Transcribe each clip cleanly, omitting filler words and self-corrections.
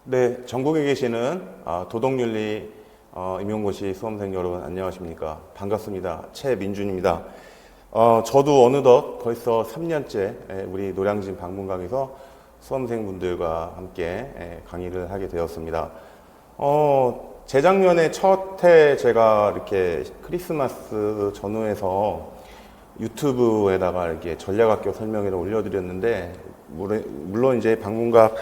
네, 전국에 계시는 도덕윤리 임용고시 수험생 여러분 안녕하십니까? 반갑습니다. 최민준입니다. 저도 어느덧 벌써 3년째 우리 노량진 방문강에서 수험생분들과 함께 강의를 하게 되었습니다. 재작년에 첫 해 제가 이렇게 크리스마스 전후에서 유튜브에다가 이렇게 전략학교 설명회를 올려드렸는데, 물론 이제 방문각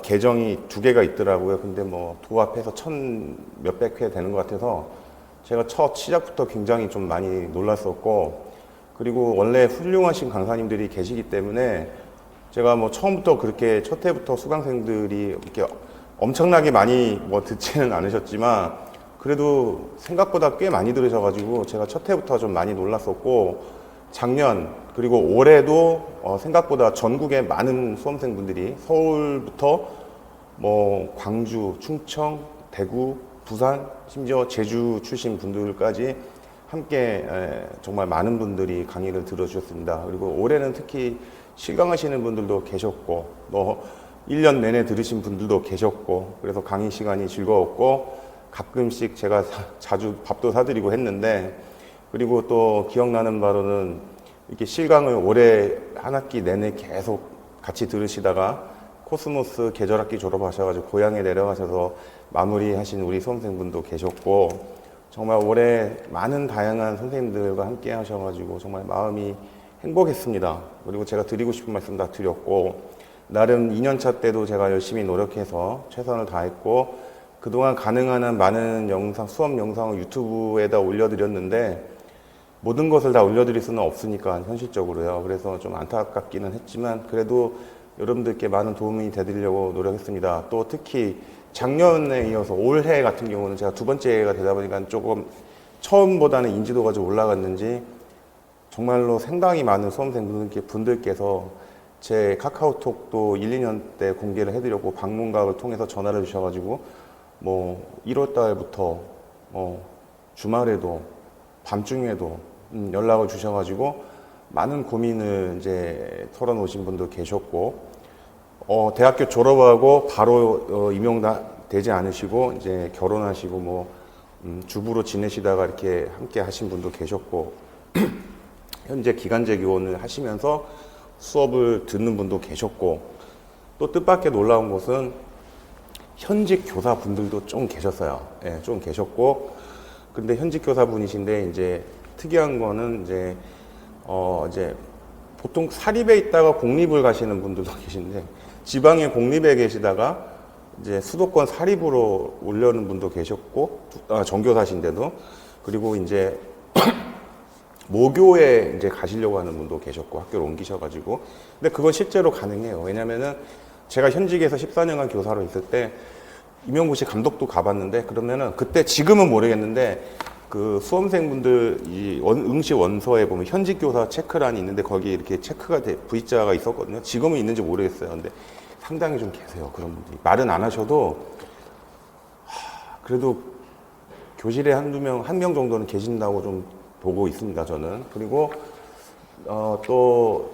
계정이 2개가 있더라고요. 근데 뭐 도합해서 1000 몇백 회 되는 것 같아서 제가 첫 시작부터 굉장히 좀 많이 놀랐었고, 그리고 원래 훌륭하신 강사님들이 계시기 때문에 제가 뭐 처음부터 그렇게 첫 해부터 수강생들이 이렇게 엄청나게 많이 뭐 듣지는 않으셨지만 그래도 생각보다 꽤 많이 들으셔가지고 제가 첫 해부터 좀 많이 놀랐었고, 작년 그리고 올해도 생각보다 전국에 많은 수험생분들이 서울부터 뭐 광주, 충청, 대구, 부산, 심지어 제주 출신 분들까지 함께 정말 많은 분들이 강의를 들어주셨습니다. 그리고 올해는 특히 실강하시는 분들도 계셨고, 뭐 1년 내내 들으신 분들도 계셨고, 그래서 강의 시간이 즐거웠고, 가끔씩 제가 자주 밥도 사드리고 했는데, 그리고 또 기억나는 바로는 이렇게 실강을 올해 한 학기 내내 계속 같이 들으시다가 코스모스 계절학기 졸업하셔가지고 고향에 내려가셔서 마무리하신 우리 수험생분도 계셨고, 정말 올해 많은 다양한 선생님들과 함께 하셔가지고 정말 마음이 행복했습니다. 그리고 제가 드리고 싶은 말씀 다 드렸고, 나름 2년차 때도 제가 열심히 노력해서 최선을 다했고, 그동안 가능한 한 많은 영상, 수업 영상을 유튜브에다 올려드렸는데 모든 것을 다 올려드릴 수는 없으니까 현실적으로요. 그래서 좀 안타깝기는 했지만 그래도 여러분들께 많은 도움이 되드리려고 노력했습니다. 또 특히 작년에 이어서 올해 같은 경우는 제가 2번째가 되다 보니까 조금 처음보다는 인지도가 좀 올라갔는지 정말로 상당히 많은 수험생분들께서 제 카카오톡도 1, 2년 때 공개를 해드렸고, 방문각을 통해서 전화를 주셔가지고 뭐 1월 달부터 주말에도 밤중에도 연락을 주셔가지고 많은 고민을 이제 털어놓으신 분도 계셨고, 대학교 졸업하고 바로 임용되지 않으시고 이제 결혼하시고 뭐 주부로 지내시다가 이렇게 함께 하신 분도 계셨고, 현재 기간제 교원을 하시면서 수업을 듣는 분도 계셨고, 또 뜻밖의 놀라운 것은 현직 교사분들도 좀 계셨어요. 예, 좀 계셨고, 근데 현직 교사분이신데 이제 특이한 거는 이제 보통 사립에 있다가 공립을 가시는 분들도 계신데, 지방의 공립에 계시다가 이제 수도권 사립으로 오려는 분도 계셨고, 정교사신데도, 그리고 이제 모교에 이제 가시려고 하는 분도 계셨고, 학교를 옮기셔가지고. 근데 그건 실제로 가능해요. 왜냐면은 제가 현직에서 14년간 교사로 있을 때 임용고시 감독도 가봤는데, 그러면은 그때 지금은 모르겠는데 그 수험생분들 이 응시 원서에 보면 현직 교사 체크란이 있는데 거기 이렇게 체크가 V자가 있었거든요. 지금은 있는지 모르겠어요. 근데 상당히 좀 계세요, 그런 분들이. 말은 안 하셔도 그래도 교실에 한 명 정도는 계신다고 좀 보고 있습니다, 저는. 그리고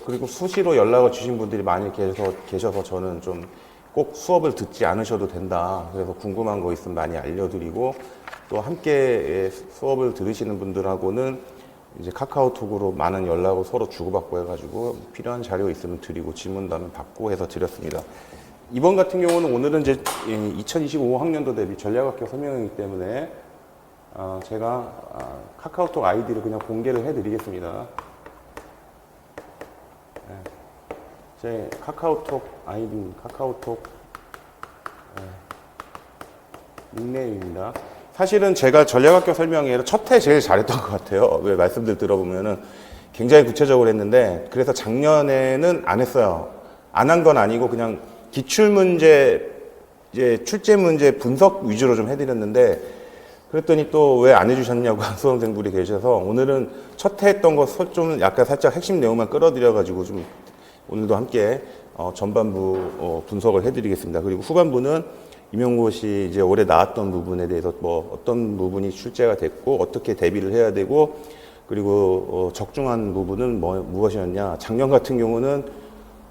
그리고 수시로 연락을 주신 분들이 많이 계셔서 저는 좀 꼭 수업을 듣지 않으셔도 된다. 그래서 궁금한 거 있으면 많이 알려드리고, 또 함께 수업을 들으시는 분들하고는 이제 카카오톡으로 많은 연락을 서로 주고받고 해가지고 필요한 자료 있으면 드리고 질문도 받고 해서 드렸습니다. 이번 같은 경우는 오늘은 이제 2025학년도 대비 전략학교 설명이기 때문에 제가 카카오톡 아이디를 그냥 공개를 해드리겠습니다. 제 카카오톡 아이디, 카카오톡 닉네임입니다. 사실은 제가 전략학교 설명회를 첫 해 제일 잘했던 것 같아요. 왜 말씀들 들어보면은 굉장히 구체적으로 했는데, 그래서 작년에는 안 했어요. 안 한 건 아니고 그냥 기출문제, 이제 출제문제 분석 위주로 좀 해드렸는데, 그랬더니 또 왜 안 해주셨냐고 수험생분이 계셔서 오늘은 첫 해 했던 거 좀 약간 살짝 핵심 내용만 끌어들여가지고 좀 오늘도 함께 전반부 분석을 해드리겠습니다. 그리고 후반부는 임용고시 이제 올해 나왔던 부분에 대해서 뭐 어떤 부분이 출제가 됐고 어떻게 대비를 해야 되고, 그리고 적중한 부분은 무엇이었냐. 작년 같은 경우는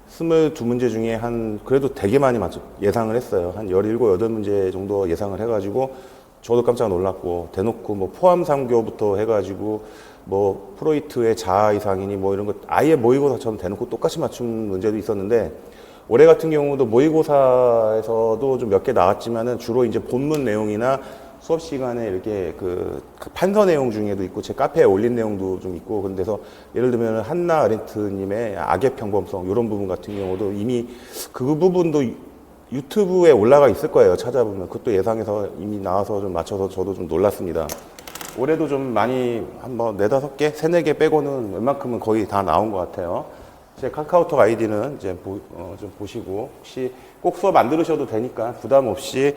22문제 중에 그래도 되게 많이 예상을 했어요. 한 17, 8문제 정도 예상을 해가지고 저도 깜짝 놀랐고, 대놓고 뭐 포함3교부터 해가지고 뭐 프로이트의 자아 이상이니 뭐 이런 거 아예 모의고사처럼 대놓고 똑같이 맞춘 문제도 있었는데, 올해 같은 경우도 모의고사에서도 좀 몇 개 나왔지만은 주로 이제 본문 내용이나 수업 시간에 이렇게 그 판서 내용 중에도 있고 제 카페에 올린 내용도 좀 있고, 그래서 예를 들면 한나 아렌트님의 악의 평범성 이런 부분 같은 경우도 이미 그 부분도 유튜브에 올라가 있을 거예요. 찾아보면 그것도 예상해서 이미 나와서 좀 맞춰서 저도 좀 놀랐습니다. 올해도 좀 많이 한번 4, 5개, 3, 4개 빼고는 웬만큼은 거의 다 나온 것 같아요. 제 카카오톡 아이디는 이제 좀 보시고, 혹시 꼭 수업 안 들으셔도 되니까 부담 없이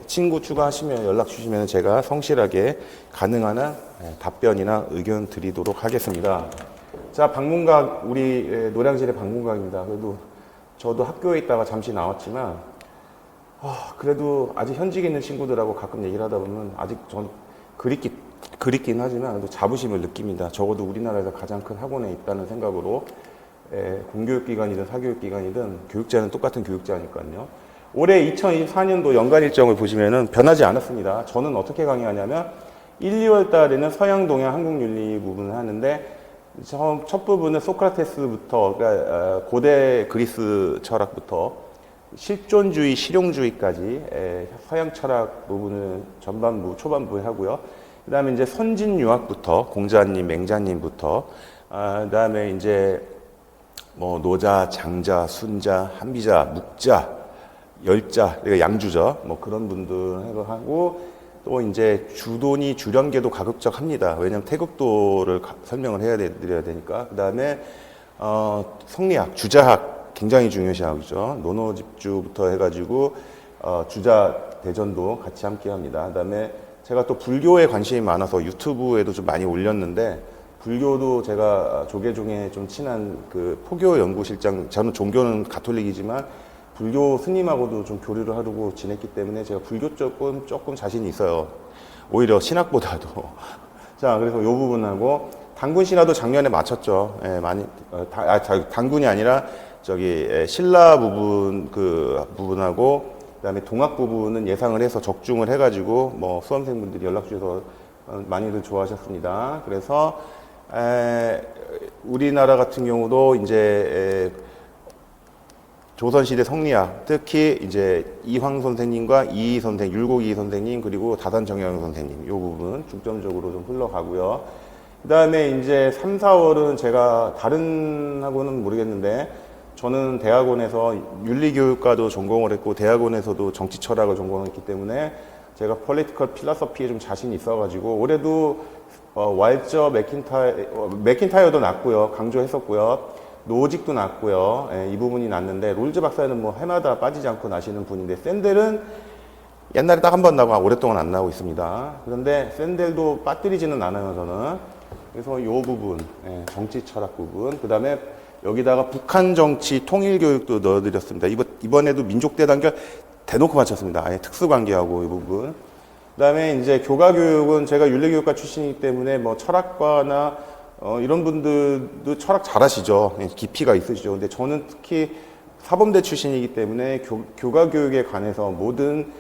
친구 추가하시면 연락 주시면 제가 성실하게 가능한 한 답변이나 의견 드리도록 하겠습니다. 자, 방문각, 우리 노량진의 방문각입니다. 그래도 저도 학교에 있다가 잠시 나왔지만, 그래도 아직 현직에 있는 친구들하고 가끔 얘기를 하다 보면 아직 전 그립긴 하지만 그래도 자부심을 느낍니다. 적어도 우리나라에서 가장 큰 학원에 있다는 생각으로, 공교육기관이든 사교육기관이든 교육자는 똑같은 교육자니까요. 올해 2024년도 연간 일정을 보시면은 변하지 않았습니다. 저는 어떻게 강의하냐면 1, 2월 달에는 서양, 동양, 한국 윤리 부분을 하는데, 첫 부분은 소크라테스부터, 그러니까 고대 그리스 철학부터 실존주의, 실용주의까지 서양 철학 부분을 전반부, 초반부에 하고요. 그 다음에 이제 선진유학부터, 공자님, 맹자님부터, 그 다음에 이제 뭐 노자, 장자, 순자, 한비자, 묵자, 열자, 양주죠. 뭐 그런 분들 하고, 또 이제 주도니 주련계도 가급적합니다. 왜냐하면 태극도를 설명을 드려야 되니까. 그 다음에 성리학, 주자학 굉장히 중요시하죠. 논어집주부터 해가지고 주자 대전도 같이 함께합니다. 그 다음에 제가 또 불교에 관심이 많아서 유튜브에도 좀 많이 올렸는데, 불교도 제가 조계종에 좀 친한 그 포교 연구실장, 저는 종교는 가톨릭이지만 불교 스님하고도 좀 교류를 하려고 지냈기 때문에 제가 불교 쪽은 조금 자신이 있어요. 오히려 신학보다도. 자, 그래서 이 부분하고, 단군 신화도 작년에 마쳤죠. 많이, 단군이 아니라 신라 부분, 부분하고, 그 다음에 동학 부분은 예상을 해서 적중을 해가지고, 뭐, 수험생분들이 연락 주셔서 많이들 좋아하셨습니다. 그래서, 우리나라 같은 경우도 이제, 조선시대 성리학, 특히 이제 이황 선생님과 이희 선생, 율곡이 선생님, 그리고 다산 정영 선생님, 이 부분 중점적으로 좀 흘러가고요. 그 다음에 이제 3, 4월은 제가 다른 학원은 모르겠는데, 저는 대학원에서 윤리교육과도 전공을 했고, 대학원에서도 정치철학을 전공했기 때문에 제가 폴리티컬 필로소피에 좀 자신이 있어가지고, 올해도 왈저 맥킨타이어도 났고요. 강조했었고요. 노직도 났고요. 이 부분이 났는데, 롤즈 박사는 뭐 해마다 빠지지 않고 나시는 분인데, 샌델은 옛날에 딱 한 번 나고 오랫동안 안 나오고 있습니다. 그런데 샌델도 빠뜨리지는 않아요, 저는. 그래서 이 부분, 정치 철학 부분, 그 다음에 여기다가 북한 정치 통일 교육도 넣어드렸습니다. 이번에도 민족대 단결 대놓고 맞췄습니다. 아예 특수관계하고 이 부분. 그 다음에 이제 교가 교육은 제가 윤리교육과 출신이기 때문에 뭐 철학과나 이런 분들도 철학 잘하시죠. 깊이가 있으시죠. 근데 저는 특히 사범대 출신이기 때문에 교가 교육에 관해서 모든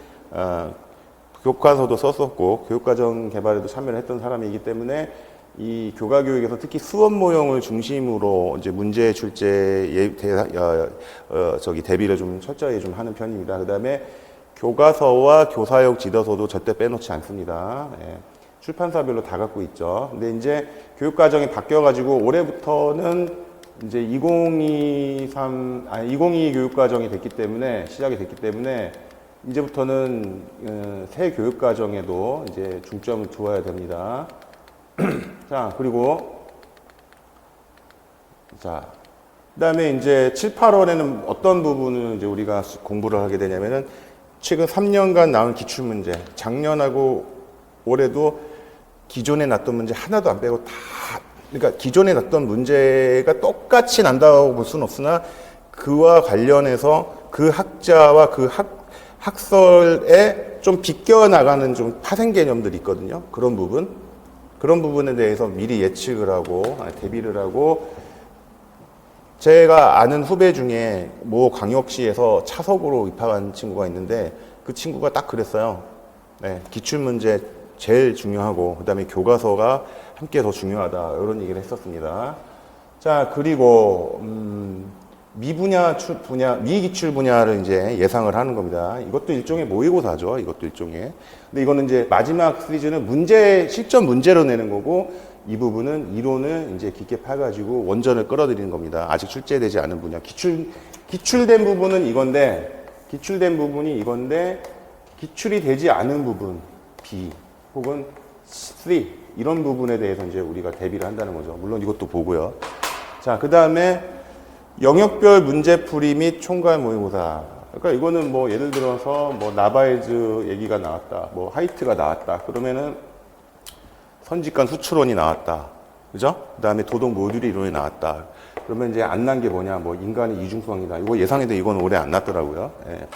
교과서도 썼었고 교육과정 개발에도 참여를 했던 사람이기 때문에 이 교가 교육에서 특히 수업 모형을 중심으로 이제 문제 출제 대비를 좀 철저히 좀 하는 편입니다. 그다음에 교과서와 교사용 지도서도 절대 빼놓지 않습니다. 출판사별로 다 갖고 있죠. 근데 이제 교육과정이 바뀌어가지고 올해부터는 이제 2022 교육과정이 됐기 때문에, 시작이 됐기 때문에 이제부터는 새 교육과정에도 이제 중점을 두어야 됩니다. 자, 그리고 자, 그다음에 이제 7, 8월에는 어떤 부분을 이제 우리가 공부를 하게 되냐면은 최근 3년간 나온 기출문제, 작년하고 올해도 기존에 났던 문제 하나도 안 빼고 다, 그러니까 기존에 났던 문제가 똑같이 난다고 볼 수는 없으나 그와 관련해서 그 학자와 그 학설에 좀 비껴나가는 좀 파생 개념들이 있거든요. 그런 부분에 대해서 미리 예측을 하고 대비를 하고 제가 아는 후배 중에 모 광역시에서 차석으로 입학한 친구가 있는데 그 친구가 딱 그랬어요. 네, 기출문제 제일 중요하고 그다음에 교과서가 함께 더 중요하다 이런 얘기를 했었습니다. 자, 그리고 미기출 분야를 이제 예상을 하는 겁니다. 이것도 일종의 모의고사죠. 이것도 일종의. 근데 이거는 이제 마지막 시리즈는 실전 문제로 내는 거고, 이 부분은 이론을 이제 깊게 파가지고 원전을 끌어들이는 겁니다. 아직 출제되지 않은 분야. 기출된 부분은 이건데, 기출이 되지 않은 부분, B, 혹은 C, 이런 부분에 대해서 이제 우리가 대비를 한다는 거죠. 물론 이것도 보고요. 자, 그 다음에 영역별 문제풀이 및 총괄 모의고사. 그러니까 이거는 뭐 예를 들어서 뭐 나바이즈 얘기가 나왔다, 뭐 하이트가 나왔다. 그러면은 선직관 후추론이 나왔다. 그죠? 그 다음에 도덕 모듈 이론이 나왔다. 그러면 이제 안 난 게 뭐냐, 뭐 인간의 이중성이다. 이거 예상했는데 이건 올해 안 났더라고요. 예.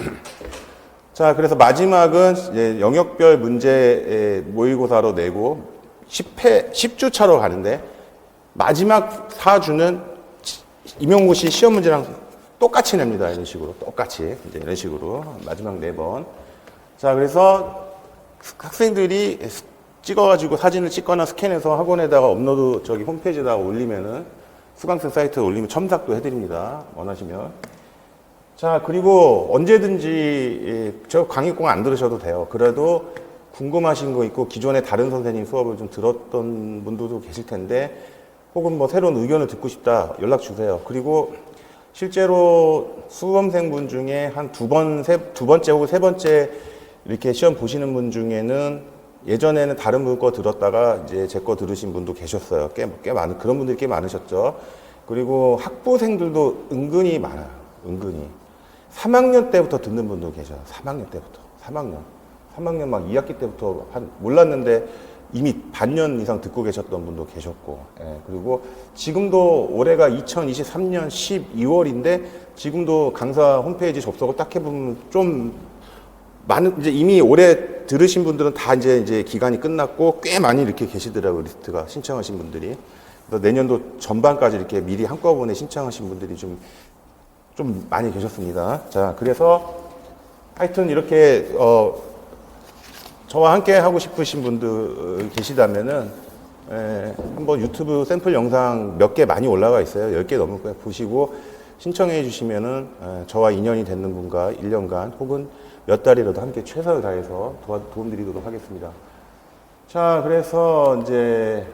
자, 그래서 마지막은 이제 영역별 문제 모의고사로 내고 10주 차로 가는데 마지막 4주는 임용고시 시험 문제랑 똑같이 냅니다. 이런 식으로. 똑같이. 이제 이런 식으로. 마지막 4번. 자, 그래서 학생들이 찍어가지고 사진을 찍거나 스캔해서 학원에다가 업로드 홈페이지에다가 올리면은 수강생 사이트에 올리면 첨삭도 해드립니다. 원하시면. 자, 그리고 언제든지 저 강의권 안 들으셔도 돼요. 그래도 궁금하신 거 있고 기존에 다른 선생님 수업을 좀 들었던 분들도 계실 텐데 혹은 뭐 새로운 의견을 듣고 싶다 연락 주세요. 그리고 실제로 수험생분 중에 한 두 번째 혹은 세 번째 이렇게 시험 보시는 분 중에는 예전에는 다른 분 거 들었다가 이제 제 거 들으신 분도 계셨어요. 꽤 많은 그런 분들이 꽤 많으셨죠. 그리고 학부생들도 은근히 많아요. 은근히 3학년 때부터 듣는 분도 계셔요. 3학년 때부터 3학년 막 2학기 때부터 몰랐는데 이미 반년 이상 듣고 계셨던 분도 계셨고, 예, 그리고 지금도 올해가 2023년 12월인데 지금도 강사 홈페이지 접속을 딱 해보면 좀 많은, 이제 이미 올해 들으신 분들은 다 이제 기간이 끝났고 꽤 많이 이렇게 계시더라고요. 리스트가 신청하신 분들이. 그래서 내년도 전반까지 이렇게 미리 한꺼번에 신청하신 분들이 좀 많이 계셨습니다. 자, 그래서 하여튼 이렇게 저와 함께 하고 싶으신 분들 계시다면은 한번 유튜브 샘플 영상 몇 개 많이 올라가 있어요. 10개 넘을 거예요. 보시고 신청해 주시면은 저와 인연이 되는 분과 1년간 혹은 몇 달이라도 함께 최선을 다해서 도움드리도록 하겠습니다. 자, 그래서 이제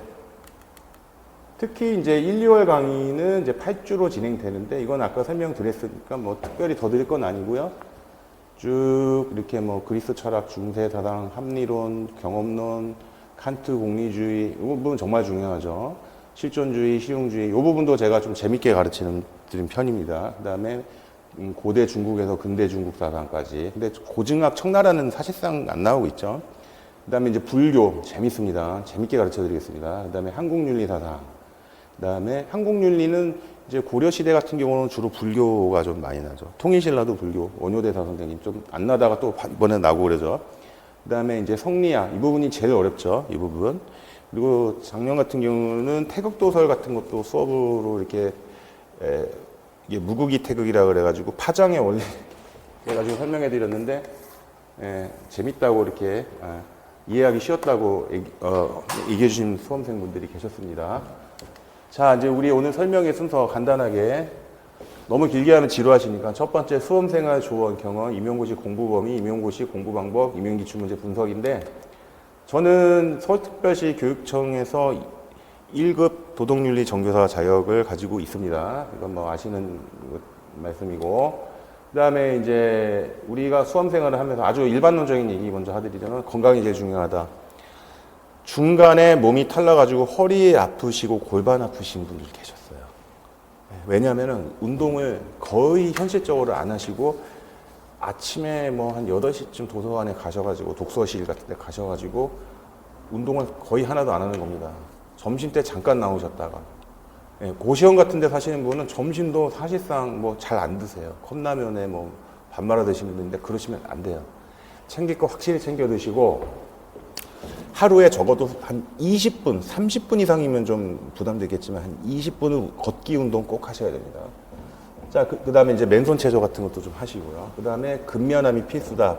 특히 이제 1, 2월 강의는 이제 8주로 진행되는데 이건 아까 설명드렸으니까 뭐 특별히 더 드릴 건 아니고요. 쭉 이렇게 뭐 그리스 철학, 중세 사상, 합리론, 경험론, 칸트 공리주의, 이 부분 정말 중요하죠. 실존주의, 실용주의, 이 부분도 제가 좀 재밌게 가르치는 편입니다. 그 다음에 고대 중국에서 근대 중국 사상까지. 근데 고증학 청나라는 사실상 안 나오고 있죠. 그 다음에 이제 불교, 재밌습니다. 재밌게 가르쳐 드리겠습니다. 그 다음에 한국윤리 사상. 그 다음에 한국윤리는 이제 고려시대 같은 경우는 주로 불교가 좀 많이 나죠. 통일신라도 불교, 원효대사 선생님 좀 안 나다가 또 이번에 나고 그러죠. 그 다음에 이제 성리학, 이 부분이 제일 어렵죠. 이 부분. 그리고 작년 같은 경우는 태극도설 같은 것도 수업으로 이렇게 이게 무국이 태극이라 그래가지고 파장의 원리 해가지고 설명해 드렸는데 재밌다고 이렇게 이해하기 쉬웠다고 얘기해 주신 수험생분들이 계셨습니다. 자, 이제 우리 오늘 설명의 순서 간단하게, 너무 길게 하면 지루하시니까 첫 번째 수험생활 조언 경험, 임용고시 공부 범위, 임용고시 공부 방법, 임용기출문제 분석인데, 저는 서울특별시 교육청에서 1급 도덕윤리 정교사 자격을 가지고 있습니다. 이건 뭐 아시는 말씀이고, 그 다음에 이제 우리가 수험생활을 하면서 아주 일반론적인 얘기 먼저 하드리자면 건강이 제일 중요하다. 중간에 몸이 탈라가지고 허리 아프시고 골반 아프신 분들 계셨어요. 왜냐하면 운동을 거의 현실적으로 안 하시고 아침에 뭐 한 8시쯤 도서관에 가셔가지고 독서실 같은 데 가셔가지고 운동을 거의 하나도 안 하는 겁니다. 점심 때 잠깐 나오셨다가, 고시원 같은 데 사시는 분은 점심도 사실상 뭐 잘 안 드세요. 컵라면에 뭐 밥 말아 드시는 분인데 그러시면 안 돼요. 챙길 거 확실히 챙겨 드시고, 하루에 적어도 한 20분, 30분 이상이면 좀 부담되겠지만 한 20분은 걷기 운동 꼭 하셔야 됩니다. 자, 그 다음에 이제 맨손 체조 같은 것도 좀 하시고요. 그 다음에 근면함이 필수다.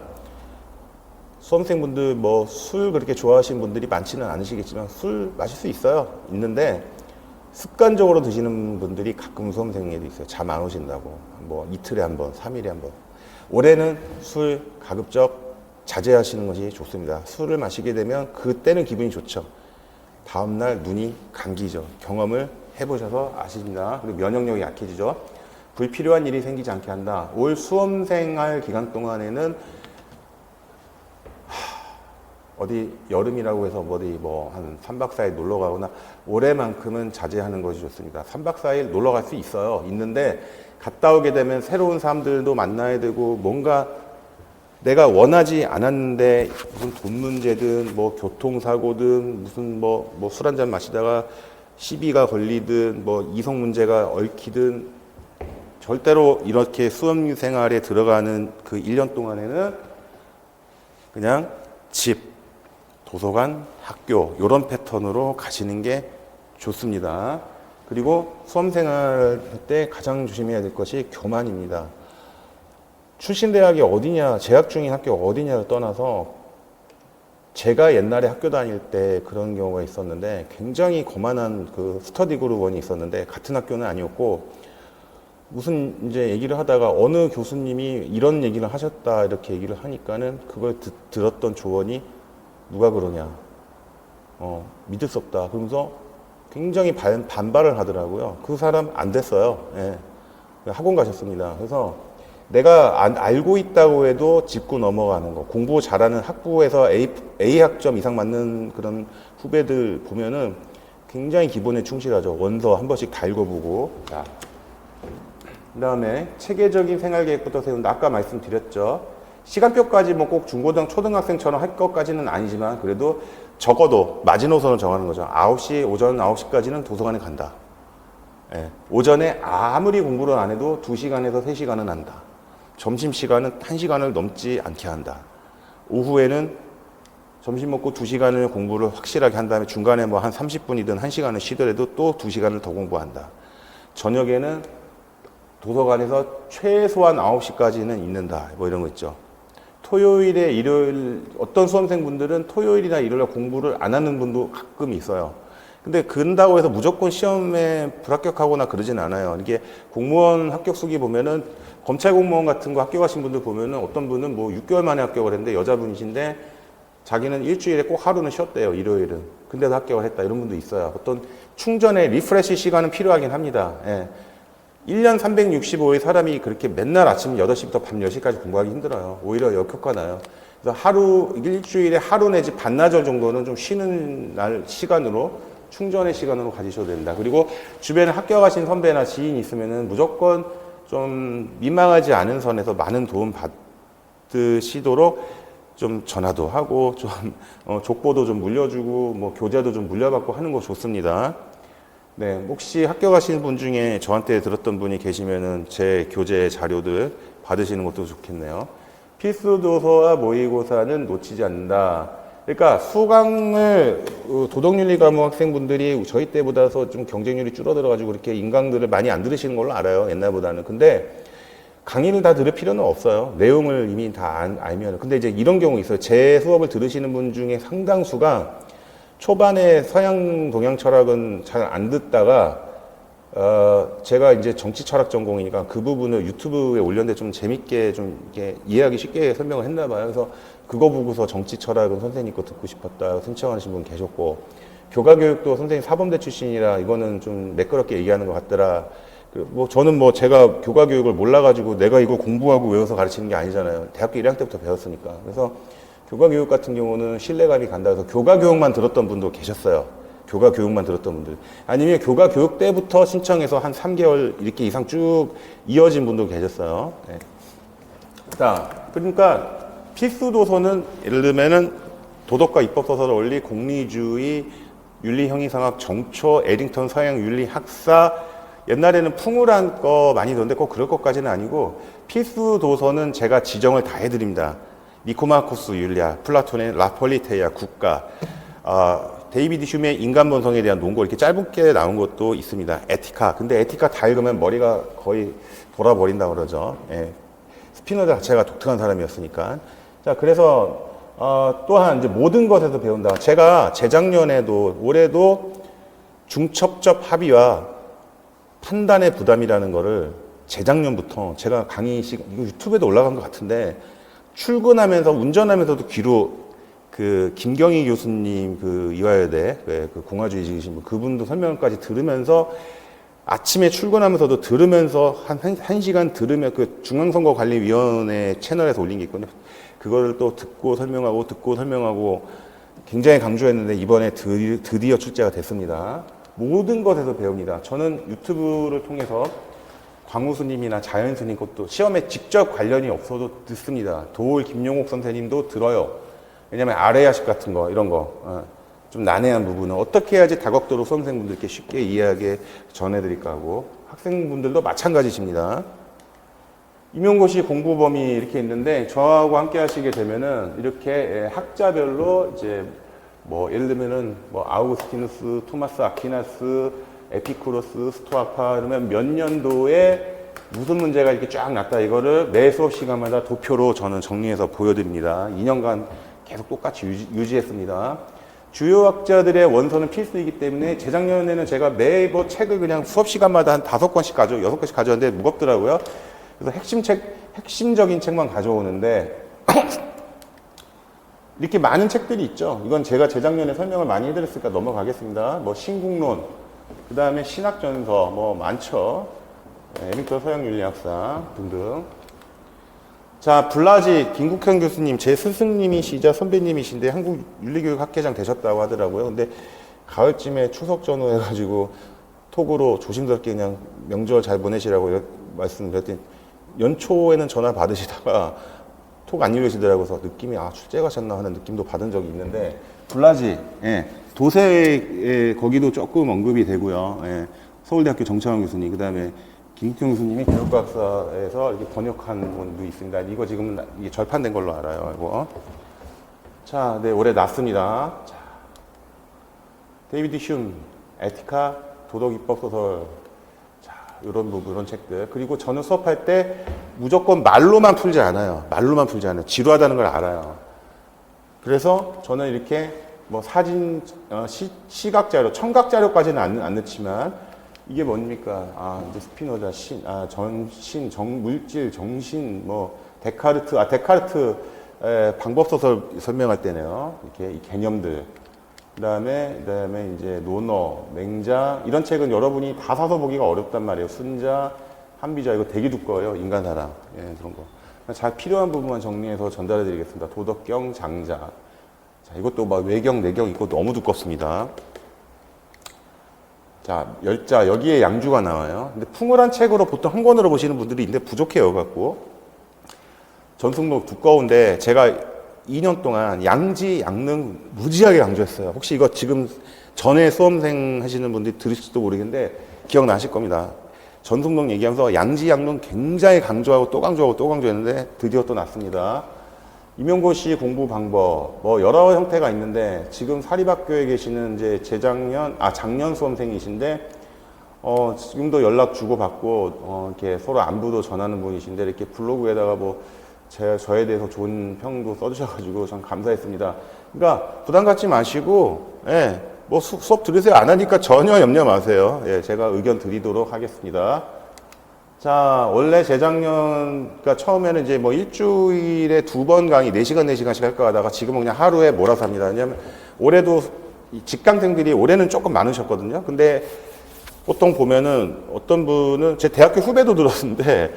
수험생분들 뭐 술 그렇게 좋아하시는 분들이 많지는 않으시겠지만 술 마실 수 있어요. 있는데 습관적으로 드시는 분들이 가끔 수험생에도 있어요. 잠 안 오신다고. 뭐 이틀에 한 번, 3일에 한 번. 올해는 술 가급적 자제하시는 것이 좋습니다. 술을 마시게 되면 그때는 기분이 좋죠. 다음날 눈이 감기죠. 경험을 해보셔서 아십니다. 그리고 면역력이 약해지죠. 불필요한 일이 생기지 않게 한다. 올 수험생활 기간 동안에는 어디 여름이라고 해서 어디 뭐 한 3박 4일 놀러 가거나 올해만큼은 자제하는 것이 좋습니다. 3박 4일 놀러 갈 수 있어요. 있는데 갔다 오게 되면 새로운 사람들도 만나야 되고 뭔가 내가 원하지 않았는데 무슨 돈 문제든 뭐 교통사고든 무슨 뭐 술 한잔 마시다가 시비가 걸리든 뭐 이성 문제가 얽히든 절대로 이렇게 수험 생활에 들어가는 그 1년 동안에는 그냥 집, 도서관, 학교 이런 패턴으로 가시는 게 좋습니다. 그리고 수험 생활 때 가장 조심해야 될 것이 교만입니다. 출신 대학이 어디냐, 재학 중인 학교가 어디냐를 떠나서 제가 옛날에 학교 다닐 때 그런 경우가 있었는데 굉장히 거만한 그 스터디 그룹원이 있었는데 같은 학교는 아니었고 무슨 이제 얘기를 하다가 어느 교수님이 이런 얘기를 하셨다 이렇게 얘기를 하니까는 그걸 들었던 조언이 누가 그러냐, 믿을 수 없다. 그러면서 굉장히 반발을 하더라고요. 그 사람 안 됐어요. 예. 학원 가셨습니다. 그래서 내가 알고 있다고 해도 짚고 넘어가는 거. 공부 잘하는 학부에서 A 학점 이상 맞는 그런 후배들 보면은 굉장히 기본에 충실하죠. 원서 한 번씩 다 읽어보고. 자. 그 다음에 체계적인 생활계획부터 세운다. 아까 말씀드렸죠. 시간표까지 뭐 꼭 중고등, 초등학생처럼 할 것까지는 아니지만 그래도 적어도 마지노선을 정하는 거죠. 9시, 오전 9시까지는 도서관에 간다. 예. 오전에 아무리 공부를 안 해도 2시간에서 3시간은 한다. 점심시간은 1시간을 넘지 않게 한다. 오후에는 점심 먹고 2시간을 공부를 확실하게 한 다음에 중간에 뭐 한 30분이든 1시간을 쉬더라도 또 2시간을 더 공부한다. 저녁에는 도서관에서 최소한 9시까지는 있는다. 뭐 이런 거 있죠. 토요일에 일요일, 어떤 수험생분들은 토요일이나 일요일에 공부를 안 하는 분도 가끔 있어요. 근데 그런다고 해서 무조건 시험에 불합격하거나 그러진 않아요. 이게 공무원 합격 수기 보면은 검찰 공무원 같은 거 합격하신 분들 보면은 어떤 분은 뭐 6개월 만에 합격을 했는데 여자분이신데 자기는 일주일에 꼭 하루는 쉬었대요. 일요일은. 근데도 합격을 했다. 이런 분도 있어요. 어떤 충전의 리프레시 시간은 필요하긴 합니다. 예. 1년 365일 사람이 그렇게 맨날 아침 8시부터 밤 10시까지 공부하기 힘들어요. 오히려 역효과 나요. 그래서 일주일에 하루 내지 반나절 정도는 좀 쉬는 날 시간으로 충전의 시간으로 가지셔도 된다. 그리고 주변에 합격하신 선배나 지인이 있으면은 무조건 좀 민망하지 않은 선에서 많은 도움 받으시도록 좀 전화도 하고 좀 족보도 좀 물려주고 뭐 교재도 좀 물려받고 하는 거 좋습니다. 네, 혹시 합격하시는 분 중에 저한테 들었던 분이 계시면은 제 교재 자료들 받으시는 것도 좋겠네요. 필수 도서와 모의고사는 놓치지 않는다. 그러니까 수강을 도덕윤리 과목 학생분들이 저희 때보다서 좀 경쟁률이 줄어들어가지고 그렇게 인강들을 많이 안 들으시는 걸로 알아요. 옛날보다는. 근데 강의를 다 들을 필요는 없어요. 내용을 이미 다 알면. 근데 이제 이런 경우 있어요. 제 수업을 들으시는 분 중에 상당수가 초반에 서양 동양 철학은 잘 안 듣다가 제가 이제 정치 철학 전공이니까 그 부분을 유튜브에 올렸는데 좀 재밌게 좀 이렇게 이해하기 쉽게 설명을 했나 봐요. 그래서 그거 보고서 정치 철학은 선생님 거 듣고 싶었다 신청하신 분 계셨고, 교과 교육도 선생님 사범대 출신이라 이거는 좀 매끄럽게 얘기하는 것 같더라. 뭐 저는 뭐 제가 교과 교육을 몰라가지고 내가 이거 공부하고 외워서 가르치는 게 아니잖아요. 대학교 1학년 때부터 배웠으니까. 그래서 교과 교육 같은 경우는 신뢰감이 간다 해서 교과 교육만 들었던 분도 계셨어요. 교과 교육만 들었던 분들. 아니면 교과 교육 때부터 신청해서 한 3개월 이렇게 이상 쭉 이어진 분도 계셨어요. 네. 자, 그러니까 필수 도서는 예를 들면은 도덕과 입법소설 원리, 공리주의, 윤리형이상학, 정초, 에딩턴 서양 윤리 학사, 옛날에는 풍울한 거 많이 넣는데 꼭 그럴 것까지는 아니고 필수 도서는 제가 지정을 다 해드립니다. 니코마코스 율리아, 플라톤의 라폴리테이아 국가, 데이비드 휴메의 인간 본성에 대한 논고 이렇게 짧게 나온 것도 있습니다. 에티카. 근데 에티카 다 읽으면 머리가 거의 돌아버린다고 그러죠. 예. 스피노자 자체가 독특한 사람이었으니까. 자, 그래서 또한 이제 모든 것에서 배운다. 제가 재작년에도 올해도 중첩적 합의와 판단의 부담이라는 거를 재작년부터 제가 강의 이거 유튜브에도 올라간 것 같은데 출근하면서 운전하면서도 귀로 그 김경희 교수님 그 이화여대 그 공화주의적이신 분 그분도 설명까지 들으면서 아침에 출근하면서도 들으면서 한 시간 들으면 그 중앙선거관리위원회 채널에서 올린 게 있거든요. 그거를 또 듣고 설명하고 굉장히 강조했는데 이번에 드디어 출제가 됐습니다. 모든 것에서 배웁니다. 저는 유튜브를 통해서 광우스님이나 자연스님 것도 시험에 직접 관련이 없어도 듣습니다. 도올 김용옥 선생님도 들어요. 왜냐면 아래야식 같은 거 이런 거 좀 난해한 부분은 어떻게 해야지 다각도로 수험생분들께 쉽게 이해하게 전해드릴까 하고 학생분들도 마찬가지십니다. 임용고시 공부 범위 이렇게 있는데 저하고 함께 하시게 되면은 이렇게 학자별로 이제 뭐 예를 들면은 뭐 아우구스티누스, 토마스 아퀴나스, 에피쿠로스, 스토아파 이러면 몇 년도에 무슨 문제가 이렇게 쫙 났다 이거를 매 수업 시간마다 도표로 저는 정리해서 보여드립니다. 2년간 계속 똑같이 유지했습니다. 주요 학자들의 원서는 필수이기 때문에 재작년에는 제가 매번 책을 그냥 수업 시간마다 한 5권씩 6권씩 가져왔는데 무겁더라고요. 그래서 핵심적인 책만 가져오는데 이렇게 많은 책들이 있죠. 이건 제가 재작년에 설명을 많이 해드렸으니까 넘어가겠습니다. 뭐 신국론, 그 다음에 신학전서, 뭐 많죠. 에미터 서양윤리학사 등등. 자, 블라지 김국현 교수님, 제 스승님이시자 선배님이신데 한국윤리교육학회장 되셨다고 하더라고요. 근데 가을쯤에 추석 전후 해가지고 톡으로 조심스럽게 그냥 명절 잘 보내시라고 말씀드렸더니 연초에는 전화 받으시다가 톡 안 읽으시더라고요. 그래서 느낌이 출제 가셨나 하는 느낌도 받은 적이 있는데 블라지, 예, 도세에 거기도 조금 언급이 되고요. 예, 서울대학교 정창환 교수님, 그 다음에 김국현 교수님이 교육학사에서 이렇게 번역한 분도 있습니다. 이거 지금은 이게 절판된 걸로 알아요. 이거. 자, 네, 올해 났습니다. 자, 데이비드 흉, 에티카, 도덕입법 소설. 자, 이런 부분, 이런 책들. 그리고 저는 수업할 때 무조건 말로만 풀지 않아요. 지루하다는 걸 알아요. 그래서 저는 이렇게 뭐 사진, 시각 자료, 청각 자료까지는 안 넣지만 이게 뭡니까? 이제 스피노자, 전신, 물질, 정신, 뭐, 데카르트, 방법소설 설명할 때네요. 이렇게 이 개념들. 그 다음에 이제 논어, 맹자, 이런 책은 여러분이 다 사서 보기가 어렵단 말이에요. 순자, 한비자, 이거 되게 두꺼워요. 인간사랑. 예, 그런 거. 잘 필요한 부분만 정리해서 전달해 드리겠습니다. 도덕경, 장자. 자, 이것도 막 외경, 내경, 이거 너무 두껍습니다. 자, 열자, 여기에 양주가 나와요. 근데 풍월한 책으로 보통 한 권으로 보시는 분들이 있는데 부족해요, 갖고. 전승록 두꺼운데 제가 2년 동안 양지, 양릉 무지하게 강조했어요. 혹시 이거 지금 전에 수험생 하시는 분들이 들으실지도 모르겠는데 기억나실 겁니다. 전승록 얘기하면서 양지, 양릉 굉장히 강조하고 또 강조했는데 드디어 또 났습니다. 임용고시 공부 방법, 뭐 여러 형태가 있는데 지금 사립학교에 계시는 이제 작년 수험생이신데 지금도 연락 주고받고 이렇게 서로 안부도 전하는 분이신데 이렇게 블로그에다가 뭐 저에 대해서 좋은 평도 써주셔가지고 참 감사했습니다. 그러니까 부담 갖지 마시고, 예, 뭐 수업 들으세요. 안 하니까 전혀 염려 마세요. 예, 제가 의견 드리도록 하겠습니다. 자, 원래 재작년, 그러니까 처음에는 이제 뭐 일주일에 2번 강의 4시간씩 할까 하다가 지금은 그냥 하루에 몰아서 합니다. 왜냐면 올해도 직강생들이 올해는 조금 많으셨거든요. 근데 보통 보면은 어떤 분은 제 대학교 후배도 들었는데,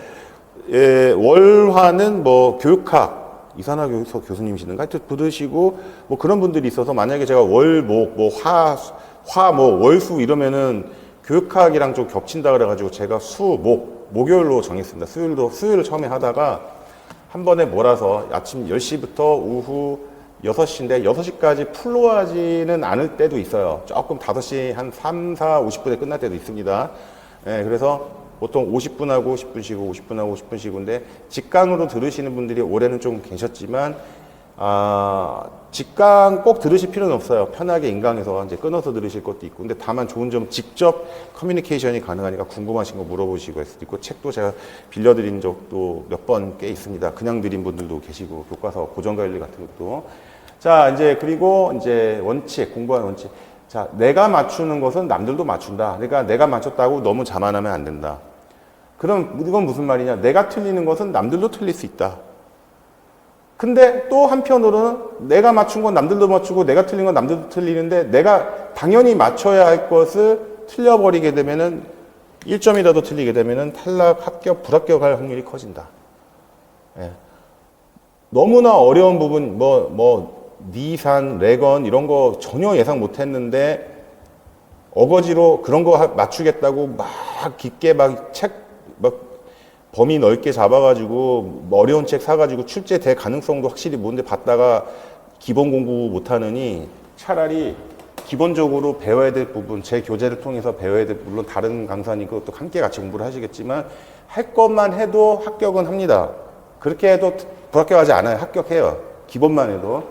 예, 월화는 뭐 교육학, 이산화 교수님이시든가 하여튼 부르시고 뭐 그런 분들이 있어서 만약에 제가 월목, 뭐 뭐 월수 이러면은 교육학이랑 좀 겹친다 그래가지고 제가 목요일로 정했습니다. 수요일을 처음에 하다가 한 번에 몰아서 아침 10시부터 오후 6시인데 6시까지 풀로 하지는 않을 때도 있어요. 조금 5시 한 3, 4, 50분에 끝날 때도 있습니다. 예, 그래서 보통 50분 하고 10분 쉬고 50분 하고 10분 쉬고인데 직강으로 들으시는 분들이 올해는 좀 계셨지만 직강 꼭 들으실 필요는 없어요. 편하게 인강에서 이제 끊어서 들으실 것도 있고. 근데 다만 좋은 점 직접 커뮤니케이션이 가능하니까 궁금하신 거 물어보시고 할 수도 있고, 책도 제가 빌려드린 적도 몇 번 꽤 있습니다. 그냥 드린 분들도 계시고, 교과서 고정관리 같은 것도. 자, 이제 그리고 이제 원칙, 공부하는 원칙. 자, 내가 맞추는 것은 남들도 맞춘다. 그러니까 내가 맞췄다고 너무 자만하면 안 된다. 그럼 이건 무슨 말이냐? 내가 틀리는 것은 남들도 틀릴 수 있다. 근데 또 한편으로는 내가 맞춘 건 남들도 맞추고 내가 틀린 건 남들도 틀리는데 내가 당연히 맞춰야 할 것을 틀려버리게 되면은 1점이라도 틀리게 되면은 탈락, 합격, 불합격할 확률이 커진다. 예. 너무나 어려운 부분, 니산, 레건 이런 거 전혀 예상 못 했는데 어거지로 그런 거 맞추겠다고 막 깊게 범위 넓게 잡아가지고 어려운 책 사가지고 출제될 가능성도 확실히 뭔데 봤다가 기본 공부 못하느니 차라리 기본적으로 배워야 될 부분, 제 교재를 통해서 배워야 될, 물론 다른 강사니까 또 함께 같이 공부를 하시겠지만 할 것만 해도 합격은 합니다. 그렇게 해도 불합격하지 않아요. 합격해요. 기본만 해도.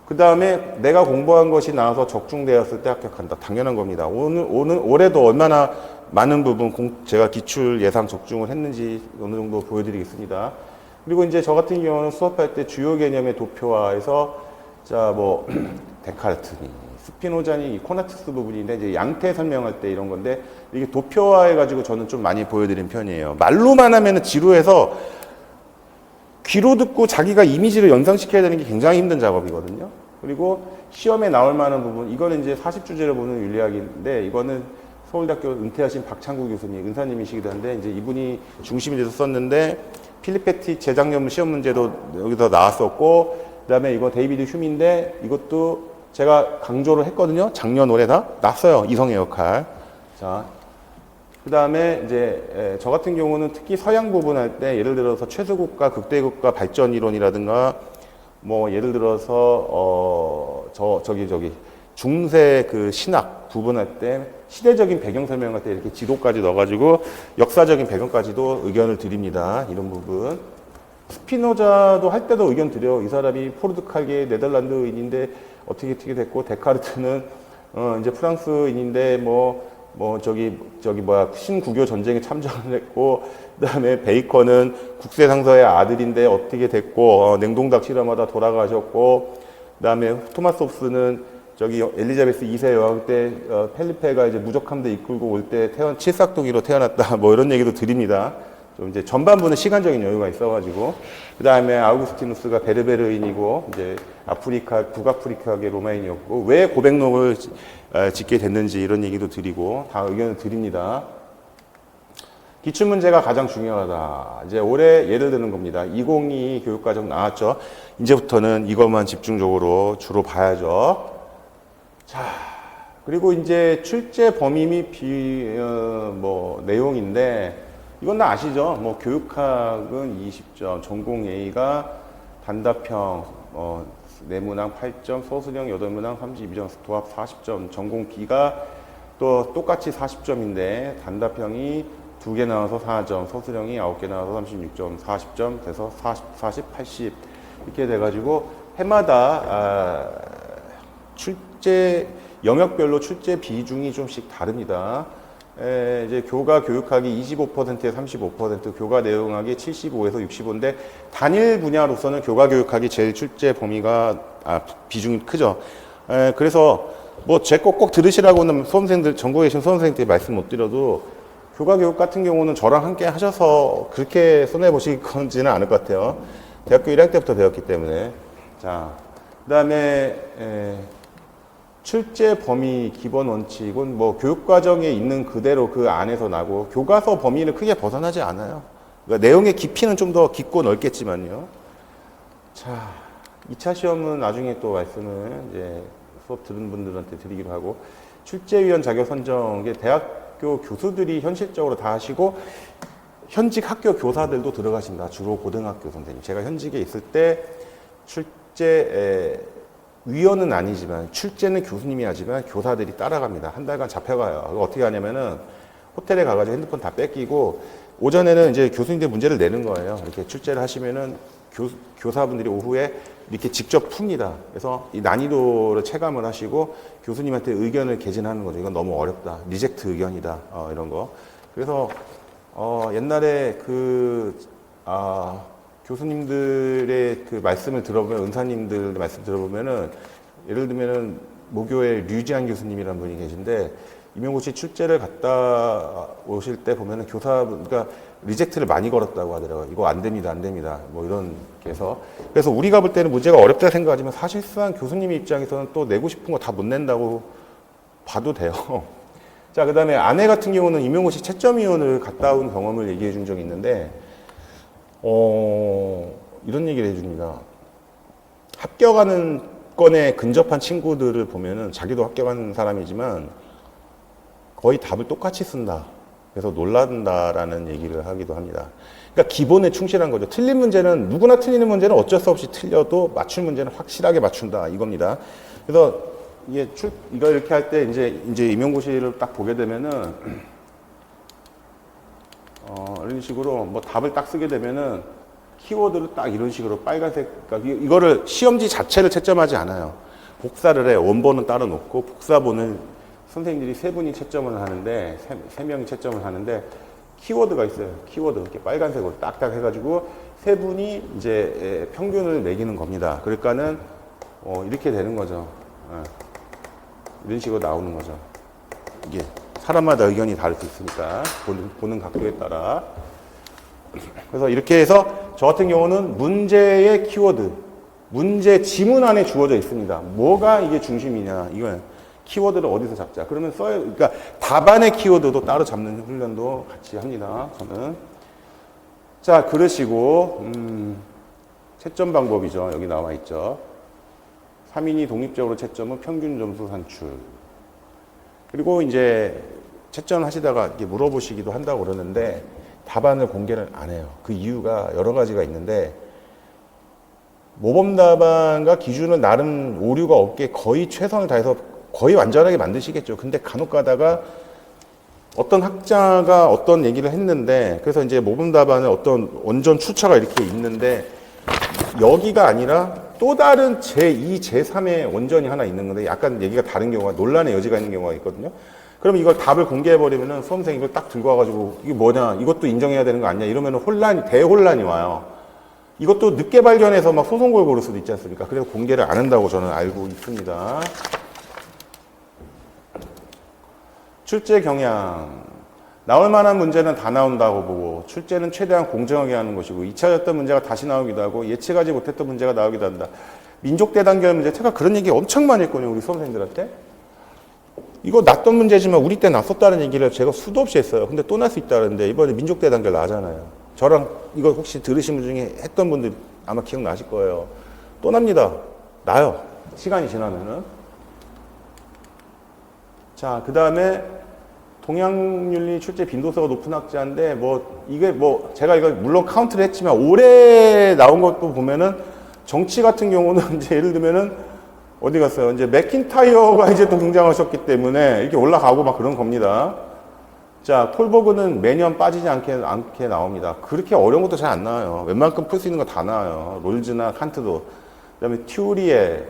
그 다음에 내가 공부한 것이 나와서 적중되었을 때 합격한다. 당연한 겁니다. 올해도 얼마나 많은 부분 제가 기출 예상 적중을 했는지 어느 정도 보여드리겠습니다. 그리고 이제 저 같은 경우는 수업할 때 주요 개념의 도표화에서 데카르트니, 스피노자니, 코나투스 부분인데 이제 양태 설명할 때 이런 건데 이게 도표화해가지고 저는 좀 많이 보여드린 편이에요. 말로만 하면은 지루해서 귀로 듣고 자기가 이미지를 연상시켜야 되는 게 굉장히 힘든 작업이거든요. 그리고 시험에 나올 만한 부분, 이거는 이제 40주제를 보는 윤리학인데 이거는 서울대학교 은퇴하신 박창구 교수님, 은사님이시기도 한데 이제 이분이 중심이 돼서 썼는데 필리페티 재작년 시험 문제도 여기서 나왔었고, 그다음에 이거 데이비드 휴미인데 이것도 제가 강조를 했거든요. 작년 올해 다 났어요. 이성의 역할. 자, 그다음에 이제 저 같은 경우는 특히 서양 부분 할 때 예를 들어서 최소국가, 극대국가 발전 이론이라든가 예를 들어서 중세 그 신학 부분할 때 시대적인 배경 설명할 때 이렇게 지도까지 넣어가지고 역사적인 배경까지도 의견을 드립니다. 이런 부분. 스피노자도 할 때도 의견 드려요. 이 사람이 포르투갈계 네덜란드인인데 어떻게 됐고, 데카르트는 이제 프랑스인인데 신구교 전쟁에 참전을 했고, 그다음에 베이컨은 국세 상서의 아들인데 어떻게 됐고, 냉동닭 실험하다 돌아가셨고, 그다음에 토마스 홉스는 엘리자베스 2세 여왕 때 펠리페가 이제 무적함대 이끌고 올 때 칠삭둥이로 태어났다. 이런 얘기도 드립니다. 좀 이제 전반부는 시간적인 여유가 있어가지고. 그 다음에 아우구스티누스가 베르베르인이고, 이제 북아프리카계 로마인이었고, 왜 고백록을 짓게 됐는지 이런 얘기도 드리고, 다 의견을 드립니다. 기출문제가 가장 중요하다. 이제 올해 예를 드는 겁니다. 2022 교육과정 나왔죠. 이제부터는 이것만 집중적으로 주로 봐야죠. 자, 그리고 이제 출제 범위 및 내용인데, 이건 다 아시죠? 교육학은 20점, 전공 A가 단답형, 내문항 8점, 소수령 8문항 32점, 도합 40점, 전공 B가 또 똑같이 40점인데, 단답형이 2개 나와서 4점, 소수령이 9개 나와서 36점, 40점 돼서 40, 80 이렇게 돼가지고 해마다 출제 영역별로 출제 비중이 좀씩 다릅니다. 이제 교과 교육학이 25%에 35%, 교과 내용학이 75에서 65인데 단일 분야로서는 교과 교육학이 제일 출제 범위가 비중이 크죠. 그래서 제 거 꼭 들으시라고는 수험생들, 전국에 계신 수험생들이 말씀 못 드려도 교과 교육 같은 경우는 저랑 함께 하셔서 그렇게 손해보실 건지는 않을 것 같아요. 대학교 1학년 때부터 배웠기 때문에. 자, 그 다음에 출제 범위 기본 원칙은 교육과정에 있는 그대로 그 안에서 나고, 교과서 범위는 크게 벗어나지 않아요. 그러니까 내용의 깊이는 좀 더 깊고 넓겠지만요. 자, 2차 시험은 나중에 또 말씀을 이제 수업 들은 분들한테 드리기로 하고, 출제위원 자격 선정, 이게 대학교 교수들이 현실적으로 다 하시고, 현직 학교 교사들도 들어가십니다. 주로 고등학교 선생님. 제가 현직에 있을 때 출제 위원은 아니지만 출제는 교수님이 하지만 교사들이 따라갑니다. 한 달간 잡혀가요. 어떻게 하냐면은 호텔에 가가지고 핸드폰 다 뺏기고, 오전에는 이제 교수님들 문제를 내는 거예요. 이렇게 출제를 하시면은 교사분들이 오후에 이렇게 직접 풉니다. 그래서 이 난이도를 체감을 하시고 교수님한테 의견을 개진하는 거죠. 이건 너무 어렵다. 리젝트 의견이다. 이런 거. 그래서 옛날에 교수님들의 그 말씀을 들어보면, 은사님들 말씀 들어보면은, 예를 들면은, 모교의 류지한 교수님이라는 분이 계신데, 임용고시 출제를 갔다 오실 때 보면은 그러니까 리젝트를 많이 걸었다고 하더라고요. 이거 안 됩니다, 안 됩니다. 뭐 이런, 그래서 우리가 볼 때는 문제가 어렵다 생각하지만 사실상 교수님의 입장에서는 또 내고 싶은 거 다 못 낸다고 봐도 돼요. 자, 그 다음에 아내 같은 경우는 임용고시 채점위원을 갔다 온 경험을 얘기해 준 적이 있는데, 이런 얘기를 해줍니다. 합격하는 건에 근접한 친구들을 보면은 자기도 합격한 사람이지만 거의 답을 똑같이 쓴다. 그래서 놀란다라는 얘기를 하기도 합니다. 그러니까 기본에 충실한 거죠. 틀린 문제는, 누구나 틀리는 문제는 어쩔 수 없이 틀려도 맞출 문제는 확실하게 맞춘다. 이겁니다. 그래서 이거 이렇게 할 때 이제 임용고시를 딱 보게 되면은, 이런 식으로 뭐 답을 딱 쓰게 되면은 키워드를 딱 이런 식으로 빨간색, 그러니까 이거를 시험지 자체를 채점하지 않아요. 복사를 해. 원본은 따로 놓고 복사본을 선생님들이 세 분이 채점을 하는데, 세 명이 채점을 하는데, 키워드가 있어요. 키워드. 이렇게 빨간색으로 딱딱 해가지고, 세 분이 이제 평균을 매기는 겁니다. 그러니까는, 이렇게 되는 거죠. 이런 식으로 나오는 거죠. 이게, 사람마다 의견이 다를 수 있으니까, 보는 각도에 따라. 그래서 이렇게 해서, 저 같은 경우는 문제의 키워드, 문제 지문 안에 주어져 있습니다. 뭐가 이게 중심이냐, 이거는. 키워드를 어디서 잡자. 그러면 그러니까 답안의 키워드도 따로 잡는 훈련도 같이 합니다. 저는. 자, 그러시고, 채점 방법이죠. 여기 나와 있죠. 3인이 독립적으로 채점은 평균 점수 산출. 그리고 이제 채점 하시다가 이렇게 물어보시기도 한다고 그러는데 답안을 공개를 안 해요. 그 이유가 여러 가지가 있는데, 모범 답안과 기준은 나름 오류가 없게 거의 최선을 다해서 거의 완전하게 만드시겠죠. 근데 간혹 가다가 어떤 학자가 어떤 얘기를 했는데, 그래서 이제 모범 답안에 어떤 원전 출처가 이렇게 있는데, 여기가 아니라 또 다른 제2, 제3의 원전이 하나 있는 건데, 약간 얘기가 다른 경우가, 논란의 여지가 있는 경우가 있거든요. 그럼 이걸 답을 공개해버리면은 수험생이 이걸 딱 들고 와가지고, 이게 뭐냐, 이것도 인정해야 되는 거 아니냐, 이러면은 대혼란이 와요. 이것도 늦게 발견해서 막 소송 걸고 그럴 수도 있지 않습니까? 그래서 공개를 안 한다고 저는 알고 있습니다. 출제 경향. 나올 만한 문제는 다 나온다고 보고, 출제는 최대한 공정하게 하는 것이고, 잊혀졌던 문제가 다시 나오기도 하고, 예측하지 못했던 문제가 나오기도 한다. 민족대단결 문제, 제가 그런 얘기 엄청 많이 했거든요, 우리 수험생들한테. 이거 났던 문제지만 우리 때 났었다는 얘기를 제가 수도 없이 했어요. 근데 또 날 수 있다는데, 이번에 민족대단결 나잖아요. 저랑 이거 혹시 들으신 분 중에 했던 분들 아마 기억나실 거예요. 또 납니다. 나요. 시간이 지나면은. 자, 그 다음에 동양윤리 출제 빈도수가 높은 학자인데, 제가 이거 물론 카운트를 했지만, 올해 나온 것도 보면은, 정치 같은 경우는 이제 예를 들면은, 어디 갔어요? 이제 맥킨타이어가 이제 또 등장하셨기 때문에, 이렇게 올라가고 막 그런 겁니다. 자, 콜버그는 매년 빠지지 않게 나옵니다. 그렇게 어려운 것도 잘 안 나와요. 웬만큼 풀 수 있는 거 다 나와요. 롤즈나 칸트도. 그 다음에 튜리에,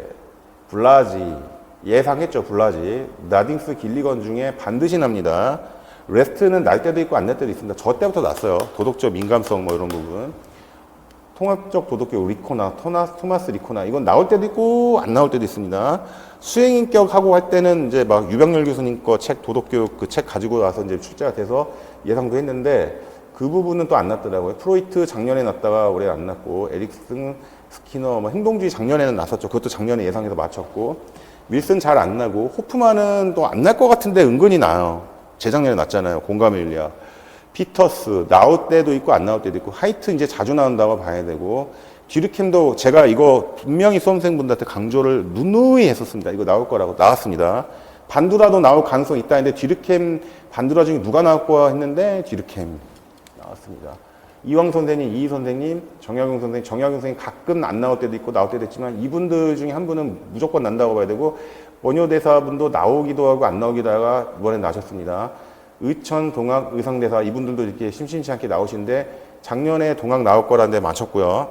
블라지, 예상했죠, 블라지. 나딩스, 길리건 중에 반드시 납니다. 레스트는 날 때도 있고 안 날 때도 있습니다. 저 때부터 났어요. 도덕적 민감성 뭐 이런 부분. 통합적 도덕교 리코나, 토마스 리코나. 이건 나올 때도 있고 안 나올 때도 있습니다. 수행인격하고 할 때는 이제 막 유병렬 교수님 거 책, 도덕교육 그 책 가지고 와서 이제 출제가 돼서 예상도 했는데 그 부분은 또 안 났더라고요. 프로이트 작년에 났다가 올해 안 났고, 에릭슨, 스키너, 뭐 행동주의 작년에는 났었죠. 그것도 작년에 예상해서 맞췄고, 윌슨 잘 안 나고, 호프만은 또 안 날 것 같은데 은근히 나요. 재작년에 났잖아요. 공감의 윤리학. 피터스, 나올 때도 있고 안 나올 때도 있고, 하이트 이제 자주 나온다고 봐야 되고, 듀르켐도 제가 이거 분명히 수험생분들한테 강조를 누누이 했었습니다. 이거 나올 거라고. 나왔습니다. 반두라도 나올 가능성이 있다 했는데, 듀르켐 반두라 중에 누가 나올 거야 했는데, 듀르켐 나왔습니다. 이왕 선생님, 이희 선생님, 정약용 선생님 가끔 안 나올 때도 있고 나올 때도 있지만 이분들 중에 한 분은 무조건 난다고 봐야 되고, 원효대사분도 나오기도 하고 안 나오기도 하다가 이번에 나셨습니다. 의천, 동학, 의상대사 이분들도 이렇게 심심치 않게 나오시는데 작년에 동학 나올 거라는데 맞췄고요.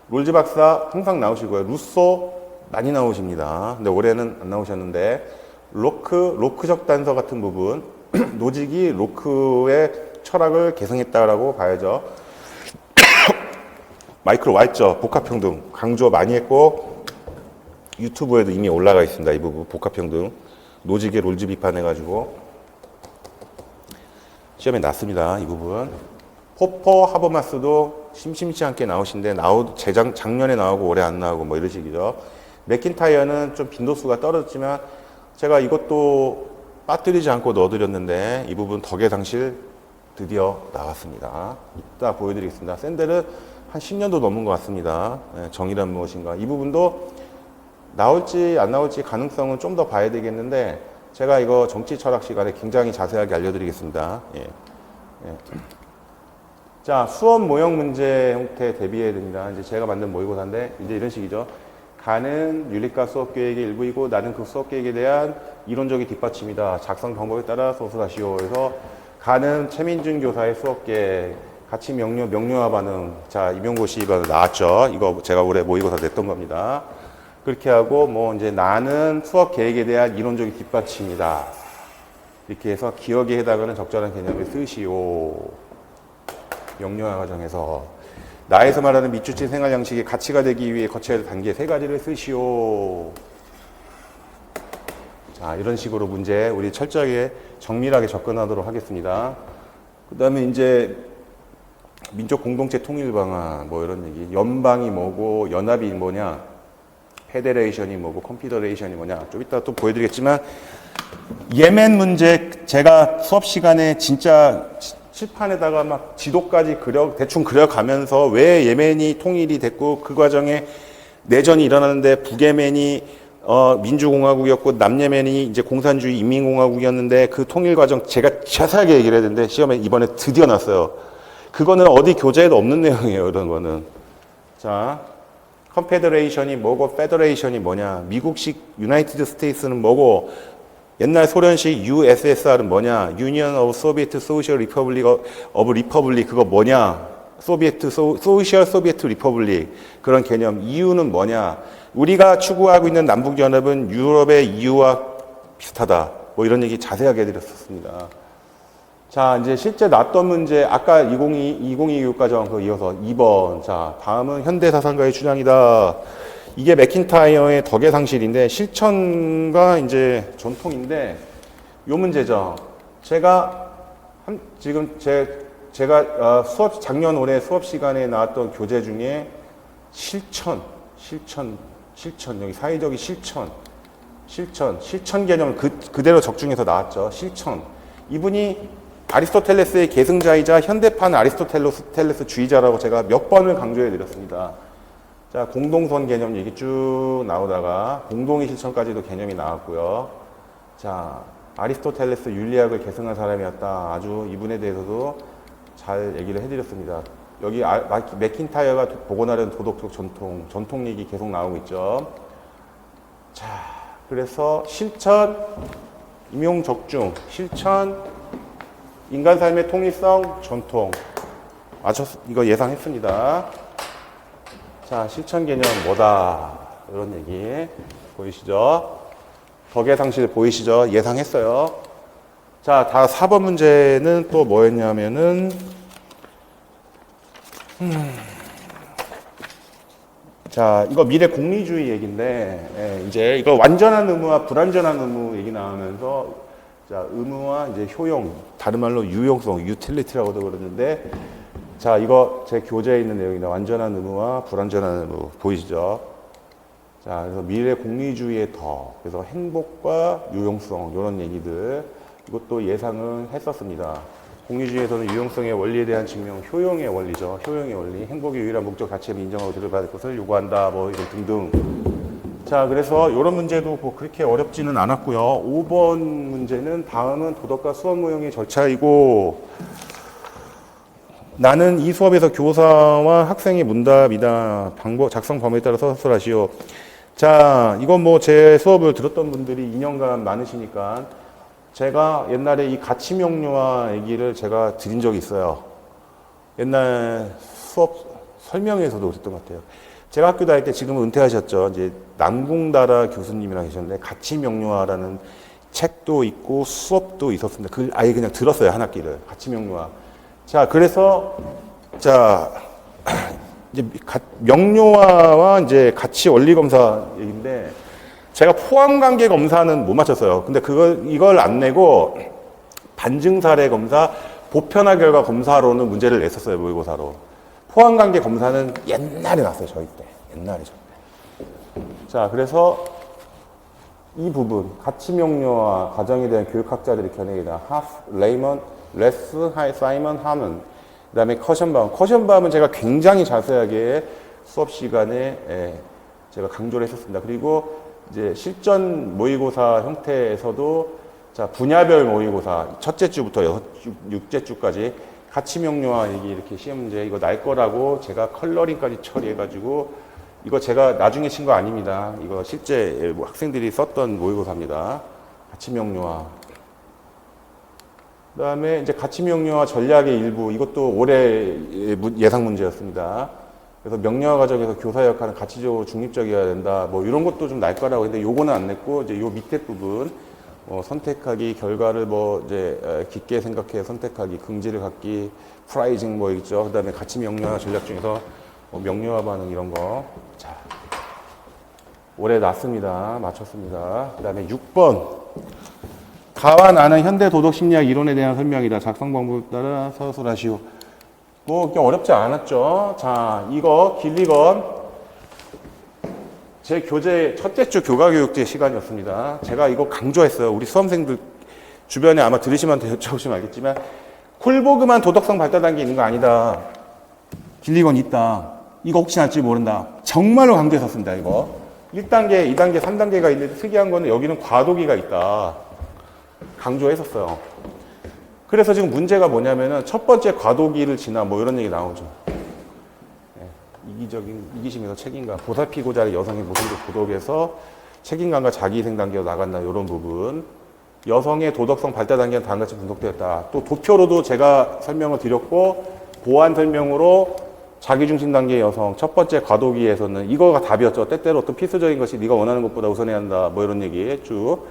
롤즈 박사 항상 나오시고요. 루소 많이 나오십니다. 근데 올해는 안 나오셨는데, 로크적 단서 같은 부분, 노직이 로크의 철학을 계승했다라고 봐야죠. 마이크로 와있죠. 복합평등 강조 많이 했고 유튜브에도 이미 올라가 있습니다. 이 부분 복합평등 노직의 롤즈 비판해가지고 시험에 났습니다. 이 부분 포퍼 하버마스도 심심치 않게 나오신데 작년에 나오고 올해 안 나오고 뭐 이런 식이죠. 맥킨타이어는 좀 빈도수가 떨어졌지만 제가 이것도 빠뜨리지 않고 넣어드렸는데 이 부분 덕의 상실 드디어 나왔습니다. 이따 보여드리겠습니다. 샌델은 한 10년도 넘은 것 같습니다. 정의란 무엇인가. 이 부분도 나올지 안 나올지 가능성은 좀 더 봐야 되겠는데 제가 이거 정치 철학 시간에 굉장히 자세하게 알려드리겠습니다. 자, 수업 모형 문제 형태 대비해야 됩니다. 이제 제가 만든 모의고사인데 이제 이런 식이죠. 가는 윤리과 수업 계획의 일부이고 나는 그 수업 계획에 대한 이론적인 뒷받침이다. 작성 방법에 따라 소수하시오. 그래서 가는 최민준 교사의 수업 계획 가치 명료화 반응. 자, 임용고시 반응 나왔죠. 이거 제가 올해 모의고사 냈던 겁니다. 그렇게 하고 뭐 이제 나는 수업 계획에 대한 이론적인 뒷받침이다. 이렇게 해서 기억에 해당하는 적절한 개념을 쓰시오. 명료화 과정에서 나에서 말하는 밑줄친 생활 양식이 가치가 되기 위해 거쳐야 할 단계 3가지를 쓰시오. 자, 이런 식으로 문제 우리 철저하게 정밀하게 접근하도록 하겠습니다. 그 다음에 이제 민족 공동체 통일 방안 뭐 이런 얘기. 연방이 뭐고 연합이 뭐냐, 페데레이션이 뭐고 컨피더레이션이 뭐냐. 좀 이따 또 보여드리겠지만 예멘 문제 제가 수업 시간에 진짜 칠판에다가 막 지도까지 대충 그려가면서 왜 예멘이 통일이 됐고 그 과정에 내전이 일어나는데 북예멘이 민주공화국이었고 남예멘이 이제 공산주의 인민공화국이었는데 그 통일 과정 제가 자세하게 얘기를 해야 되는데 시험에 이번에 드디어 났어요. 그거는 어디 교재에도 없는 내용이에요. 이런 거는. 자, 컨페더레이션이 뭐고 페더레이션이 뭐냐, 미국식 유나이티드 스테이트는 뭐고 옛날 소련식 USSR은 뭐냐, 유니언 오브 소비에트 소셜 리퍼블릭 오브 리퍼블릭 그거 뭐냐, 소셜 소비에트 리퍼블릭 그런 개념. EU는 뭐냐, 우리가 추구하고 있는 남북연합은 유럽의 EU와 비슷하다. 뭐 이런 얘기 자세하게 해드렸었습니다. 자, 이제 실제 났던 문제 아까 2022 교과정 그 이어서 2번. 자, 다음은 현대사상가의 주장이다. 이게 맥킨타이어의 덕의 상실인데 실천과 이제 전통인데 요 문제죠. 제가 지금 제가 작년 올해 수업 시간에 나왔던 교재 중에 실천 여기 사회적인 실천 개념을 그대로 적중해서 나왔죠. 실천. 이분이 아리스토텔레스의 계승자이자 현대판 아리스토텔레스주의자라고 제가 몇 번을 강조해 드렸습니다. 자, 공동선 개념 얘기 쭉 나오다가 공동의 실천까지도 개념이 나왔고요. 자, 아리스토텔레스 윤리학을 계승한 사람이었다. 아주 이분에 대해서도 잘 얘기를 해드렸습니다. 여기 맥킨타이어가 복원하려는 도덕적 전통 얘기 계속 나오고 있죠. 자, 그래서 실천, 임용적중, 실천, 인간 삶의 통일성, 전통. 이거 예상했습니다. 자, 실천 개념 뭐다. 이런 얘기 보이시죠? 덕의 상실 보이시죠? 예상했어요. 자, 다 4번 문제는 또 뭐였냐면은 자, 이거 미래 공리주의 얘기인데 이제 이거 완전한 의무와 불완전한 의무 얘기 나오면서 자, 의무와 이제 효용, 다른 말로 유용성, 유틸리티라고도 그러는데 자, 이거 제 교재에 있는 내용입니다. 완전한 의무와 불완전한 의무 보이시죠? 자, 그래서 미래 공리주의의 덕, 그래서 행복과 유용성 이런 얘기들 이것도 예상은 했었습니다. 공리주의에서는 유용성의 원리에 대한 증명, 효용의 원리죠. 효용의 원리, 행복의 유일한 목적 가치를 인정하고 들어받을 것을 요구한다, 뭐 이런 등등. 자, 그래서 이런 문제도 뭐 그렇게 어렵지는 않았고요. 5번 문제는 다음은 도덕과 수업 모형의 절차이고 나는 이 수업에서 교사와 학생의 문답이다. 작성 범위에 따라서 서술하시오. 자, 이건 뭐 제 수업을 들었던 분들이 2년간 많으시니까 제가 옛날에 이 가치 명료화 얘기를 제가 드린 적이 있어요. 옛날 수업 설명회에서도 그랬던 것 같아요. 제가 학교 다닐 때 지금은 은퇴하셨죠. 이제 남궁다라 교수님이랑 계셨는데 가치명료화라는 책도 있고 수업도 있었습니다. 그걸 아예 그냥 들었어요. 한 학기를. 가치명료화. 자, 그래서 자 이제 명료화와 이제 가치 원리 검사 얘기인데 제가 포함관계 검사는 못 맞췄어요. 근데 이걸 안 내고 반증 사례 검사, 보편화 결과 검사로는 문제를 냈었어요. 모의고사로. 포함관계 검사는 옛날에 났어요. 저희 때. 옛날에 저희 때. 자, 그래서 이 부분 가치 명료화 과정에 대한 교육학자들이 겨내기다. 하프, 레이먼, 레스, 사이먼, 하먼. 그다음에 커션바움은 제가 굉장히 자세하게 수업 시간에 제가 강조를 했었습니다. 그리고 이제 실전 모의고사 형태에서도 자, 분야별 모의고사 첫째 주부터 육째 주까지 가치 명료화 얘기 이렇게 시험 문제 이거 날 거라고 제가 컬러링까지 처리해가지고 이거 제가 나중에 친 거 아닙니다. 이거 실제 학생들이 썼던 모의고사입니다. 가치 명료화. 그다음에 이제 가치 명료화 전략의 일부 이것도 올해 예상 문제였습니다. 그래서 명료화 과정에서 교사 역할은 가치적으로 중립적이어야 된다. 뭐 이런 것도 좀 날 거라고 했는데 요거는 안 냈고 이제 요 밑에 부분 선택하기 결과를 뭐 이제 깊게 생각해 선택하기 긍지를 갖기 프라이징 뭐 있죠. 그다음에 가치 명료화 전략 중에서 명료화 반응 이런 거. 자, 올해 났습니다. 맞췄습니다. 그다음에 6번. 가와 나는 현대 도덕 심리학 이론에 대한 설명이다. 작성 방법에 따라 서술하시오. 뭐 그렇게 어렵지 않았죠. 자, 이거 길리건 제 교재 첫째 주 교과교육제 시간이었습니다. 제가 이거 강조했어요. 우리 수험생들 주변에 아마 들으시면 여쭤보시면 알겠지만 콜보그만 도덕성 발달 단계 있는 거 아니다. 길리건 있다. 이거 혹시 알지 모른다. 정말로 강조했었습니다. 이거 1단계, 2단계, 3단계가 있는데 특이한 거는 여기는 과도기가 있다. 강조했었어요. 그래서 지금 문제가 뭐냐면은 첫 번째 과도기를 지나 뭐 이런 얘기 나오죠. 이기심에서 책임감, 보살피고자 하는 여성의 모습을 도덕에서 책임감과 자기희생 단계로 나간다. 이런 부분. 여성의 도덕성 발달 단계는 다음같이 분석되었다. 또 도표로도 제가 설명을 드렸고 보완 설명으로 자기중심 단계의 여성 첫 번째 과도기에서는 이거가 답이었죠. 때때로 어떤 필수적인 것이 네가 원하는 것보다 우선해야 한다. 뭐 이런 얘기 쭉.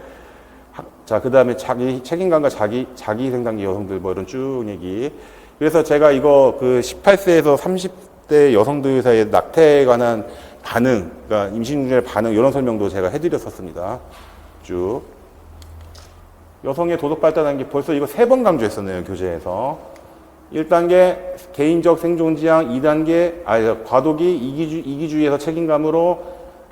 자, 그 다음에 자기 책임감과 자기희생 단계 여성들 뭐 이런 쭉 얘기. 그래서 제가 이거 그 18세에서 30대 여성들 사이의 낙태에 관한 반응, 그러니까 임신 중의 반응 이런 설명도 제가 해드렸었습니다. 쭉. 여성의 도덕 발달 단계 벌써 이거 3번 강조했었네요. 교재에서. 1단계 개인적 생존지향, 2단계 과도기 이기주의에서 책임감으로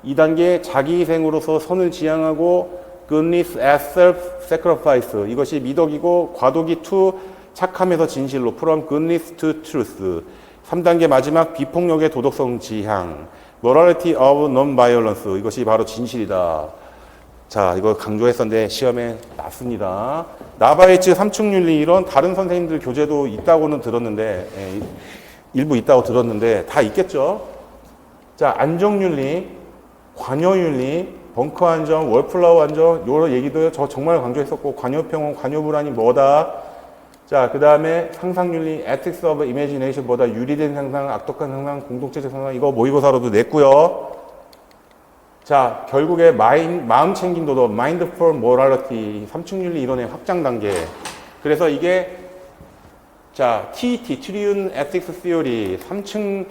2단계 자기희생으로서 선을 지향하고 goodness as self-sacrifice 이것이 미덕이고 과도기 to 착함에서 진실로 from goodness to truth 3단계 마지막 비폭력의 도덕성 지향 morality of non-violence 이것이 바로 진실이다. 자, 이거 강조했었는데 시험에 났습니다. 나바이츠 삼층윤리 이론 다른 선생님들 교재도 있다고는 들었는데 일부 있다고 들었는데 다 있겠죠. 자, 안정윤리, 관여윤리, 벙커 안정, 월플라워 안정 이런 얘기도 저 정말 강조했었고 관여평온, 관여불안이 뭐다. 자, 그 다음에 상상윤리, ethics of imagination 뭐다. 유리된 상상, 악독한 상상, 공동체적 상상 이거 모의고사로도 냈고요. 자, 결국에 마음 챙긴 도덕, mindful morality, 삼층윤리 이론의 확장 단계. 그래서 이게 자, TET, Triune Ethics Theory, 3층